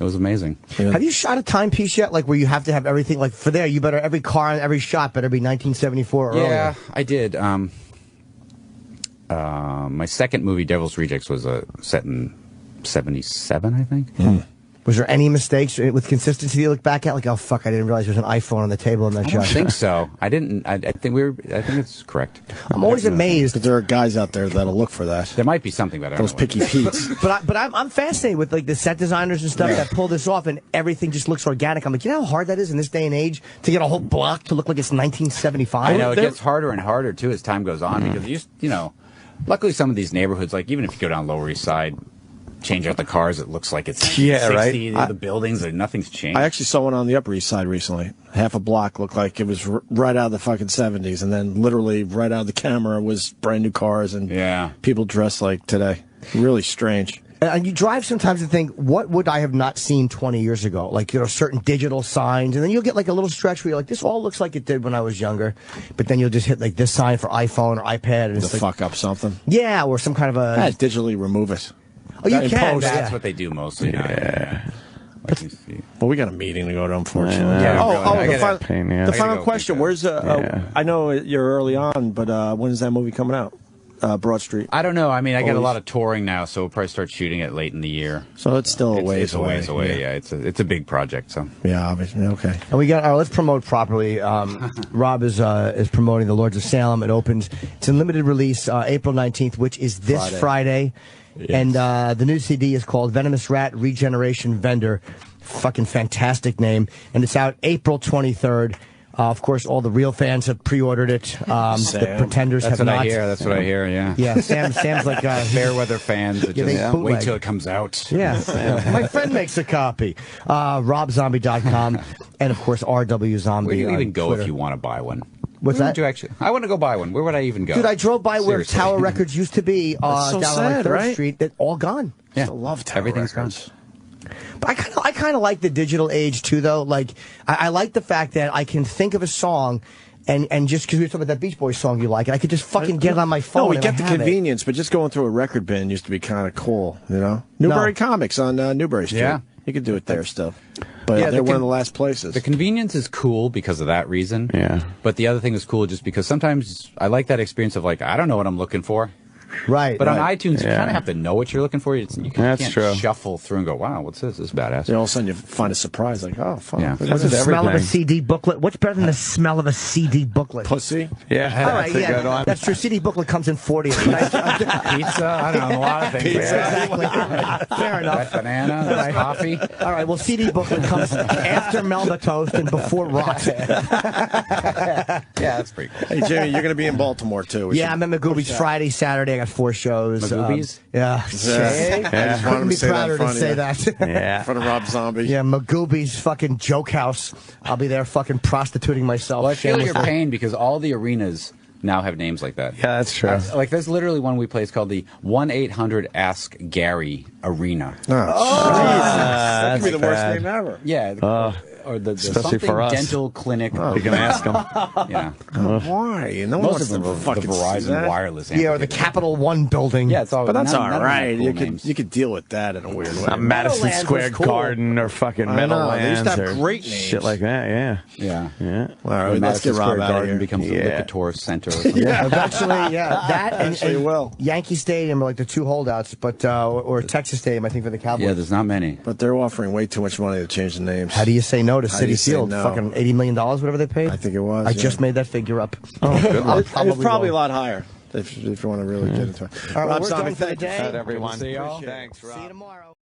Speaker 3: it was amazing.
Speaker 2: Yeah.
Speaker 5: Have you shot a timepiece yet? Like where you have to have everything? Like for there, every car and every shot better be 1974 or earlier.
Speaker 3: Yeah, I did. My second movie, Devil's Rejects, was set in '77, I think.
Speaker 5: Was there any mistakes with consistency you look back at? Like, oh fuck, I didn't realize there was an iPhone on the table in that
Speaker 3: I
Speaker 5: shot.
Speaker 3: don't think so. I didn't. I think it's correct.
Speaker 5: I'm always amazed.
Speaker 2: But there are guys out there that'll look for that.
Speaker 3: There might be something better.
Speaker 2: Those picky Pete's.
Speaker 5: But I'm fascinated with like the set designers and stuff that pull this off, and everything just looks organic. I'm like, you know how hard that is in this day and age to get a whole block to look like it's 1975.
Speaker 3: I know it gets harder and harder too as time goes on because luckily some of these neighborhoods, like even if you go down Lower East Side, change out the cars, it looks like it's 60, right. The buildings, nothing's changed.
Speaker 2: I actually saw one on the Upper East Side recently. Half a block looked like it was right out of the fucking 70s, and then literally right out of the camera was brand new cars and people dressed like today. Really strange.
Speaker 5: And you drive sometimes and think, what would I have not seen 20 years ago? Like, certain digital signs. And then you'll get like a little stretch where you're like, this all looks like it did when I was younger. But then you'll just hit like this sign for iPhone or iPad. And it's
Speaker 2: to fuck up something.
Speaker 5: Yeah, or some kind of a...
Speaker 2: digitally remove it.
Speaker 5: Oh, you can.
Speaker 3: That's what they do mostly now.
Speaker 1: Yeah.
Speaker 2: Well, we got a meeting to go to, unfortunately.
Speaker 1: Yeah.
Speaker 2: The final question. Where's I know you're early on, but when is that movie coming out? Broad Street.
Speaker 3: I don't know. I mean, I get a lot of touring now, so we'll probably start shooting it late in the year.
Speaker 2: So it's still a ways away.
Speaker 3: It's a ways away. Yeah, it's a big project. So
Speaker 2: yeah, obviously. Okay.
Speaker 5: And we got. Let's promote properly. Rob is promoting The Lords of Salem. It opens. It's in limited release April 19th, which is this Friday. Yes. And the new CD is called Venomous Rat Regeneration Vendor. Fucking fantastic name. And it's out April 23rd. Of course, all the real fans have pre-ordered it. The Pretenders have not.
Speaker 3: That's what I hear. Yeah.
Speaker 5: Yeah. Sam's like
Speaker 3: Fairweather fans that just wait till it comes out.
Speaker 5: Yeah. My friend makes a copy. RobZombie.com and of course RW Zombie.
Speaker 3: Where do you even go
Speaker 5: Twitter.
Speaker 3: if you want to buy one?
Speaker 5: What's that?
Speaker 3: I want to go buy one. Where would I even go?
Speaker 5: Dude, I drove by where
Speaker 3: Seriously.
Speaker 5: Tower Records used to be
Speaker 2: so
Speaker 5: down
Speaker 2: sad,
Speaker 5: on 3rd
Speaker 2: right?
Speaker 5: Street. They're all gone.
Speaker 3: Yeah.
Speaker 2: I love Tower
Speaker 3: Everything's
Speaker 2: Records.
Speaker 3: gone.
Speaker 5: But I kind of like the digital age too, though. Like I like the fact that I can think of a song, and just because we were talking about that Beach Boys song you like, and I could just fucking get it on my phone.
Speaker 2: No, we
Speaker 5: and
Speaker 2: get
Speaker 5: I
Speaker 2: the
Speaker 5: have
Speaker 2: convenience, but just going through a record bin used to be kind of cool, you know? Newbury Comics on Newbury Street.
Speaker 3: Yeah.
Speaker 2: You could do it there still. But
Speaker 3: Yeah,
Speaker 2: they're one of the last places.
Speaker 3: The convenience is cool because of that reason.
Speaker 1: Yeah.
Speaker 3: But the other thing is cool just because sometimes I like that experience of like, I don't know what I'm looking for.
Speaker 5: Right.
Speaker 3: But
Speaker 5: right.
Speaker 3: on iTunes, you
Speaker 1: Yeah.
Speaker 3: kind of have to know what you're looking for. You
Speaker 1: That's
Speaker 3: can't
Speaker 1: true.
Speaker 3: shuffle through and go, wow, what's this? This is badass.
Speaker 2: Then all of a sudden you find a surprise, like, oh, fuck.
Speaker 3: Yeah.
Speaker 2: This
Speaker 5: What's
Speaker 2: is
Speaker 5: the smell of a
Speaker 1: everything.
Speaker 5: CD booklet? What's better than the smell of a CD booklet?
Speaker 2: pussy.
Speaker 1: Yeah.
Speaker 5: All right,
Speaker 1: That's a good
Speaker 5: yeah,
Speaker 1: one.
Speaker 5: that's true. CD booklet comes in 40. It's nice.
Speaker 3: Pizza, I don't know, a lot of things.
Speaker 5: Exactly. Fair enough.
Speaker 3: That banana, that coffee.
Speaker 5: All right, well, CD booklet comes after Melba Toast and before Rot.
Speaker 3: Yeah, that's pretty cool.
Speaker 2: Hey, Jimmy, you're going to be in Baltimore, too. We
Speaker 5: Yeah,
Speaker 2: should-
Speaker 5: I'm at Magoobies Friday, Saturday. I got 4 shows.
Speaker 3: Magoobies?
Speaker 5: Yeah.
Speaker 2: I just wanted
Speaker 5: Couldn't
Speaker 2: to
Speaker 5: be
Speaker 2: say that
Speaker 5: prouder
Speaker 2: in
Speaker 5: to
Speaker 2: front
Speaker 5: say
Speaker 2: of
Speaker 5: that.
Speaker 2: you.
Speaker 1: Yeah.
Speaker 2: In front of Rob Zombie.
Speaker 5: Yeah, Magoobies fucking joke house. I'll be there fucking prostituting myself.
Speaker 3: Well, I feel your
Speaker 5: shamelessly.
Speaker 3: pain because all the arenas now have names like that.
Speaker 1: Yeah, that's true.
Speaker 3: Like, there's literally one we play. It's called the 1-800-ASK-GARY Arena.
Speaker 2: That could be the worst
Speaker 1: bad.
Speaker 2: name ever.
Speaker 3: Yeah. Or the
Speaker 1: Especially
Speaker 3: something
Speaker 1: for us.
Speaker 3: dental clinic.
Speaker 1: You can ask them.
Speaker 3: Yeah.
Speaker 2: Why? No one
Speaker 3: Most
Speaker 2: wants
Speaker 3: of them
Speaker 2: to
Speaker 3: are the
Speaker 2: fucking see
Speaker 3: Verizon
Speaker 2: that.
Speaker 3: wireless.
Speaker 5: Yeah, or the
Speaker 3: amphitheater.
Speaker 5: Capital One building.
Speaker 3: Yeah, it's all.
Speaker 2: But that's
Speaker 3: none-
Speaker 2: all
Speaker 3: none of them are
Speaker 2: right.
Speaker 3: cool
Speaker 2: You
Speaker 3: names.
Speaker 2: could deal with that in a weird way.
Speaker 1: Not Madison
Speaker 5: Meadowlands
Speaker 1: Square
Speaker 5: was cool.
Speaker 1: Garden or fucking
Speaker 2: I know, they used to
Speaker 1: Meadowlands
Speaker 2: have
Speaker 1: or
Speaker 2: great names.
Speaker 1: shit like that. Yeah.
Speaker 3: Yeah.
Speaker 1: Yeah.
Speaker 2: All right,
Speaker 3: When
Speaker 2: let's get
Speaker 3: Madison
Speaker 2: Rob
Speaker 3: Square
Speaker 2: out of
Speaker 3: Garden
Speaker 2: here.
Speaker 3: becomes
Speaker 1: Yeah.
Speaker 3: the Liquor Center. Or something.
Speaker 5: Eventually, yeah. That and,
Speaker 2: Eventually
Speaker 5: and
Speaker 2: will.
Speaker 5: Yankee Stadium are like the 2 holdouts, but or Texas Stadium, I think, for the Cowboys.
Speaker 3: Yeah, there's not many.
Speaker 2: But they're offering way too much money to change the names.
Speaker 5: How do you say no to
Speaker 2: How do
Speaker 5: Citi
Speaker 2: you say
Speaker 5: Field?
Speaker 2: no?
Speaker 5: Fucking $80 million, whatever they paid?
Speaker 2: I think it was.
Speaker 5: I
Speaker 2: yeah.
Speaker 5: just made that figure up.
Speaker 2: It's probably a
Speaker 5: will.
Speaker 2: lot higher if you want to really get into it.
Speaker 5: All right, well,
Speaker 2: Rob
Speaker 5: we're
Speaker 2: Zombie,
Speaker 5: done for the
Speaker 2: thank you.
Speaker 5: day.
Speaker 1: Everyone.
Speaker 3: See y'all.
Speaker 1: Thanks, Rob.
Speaker 5: See you tomorrow.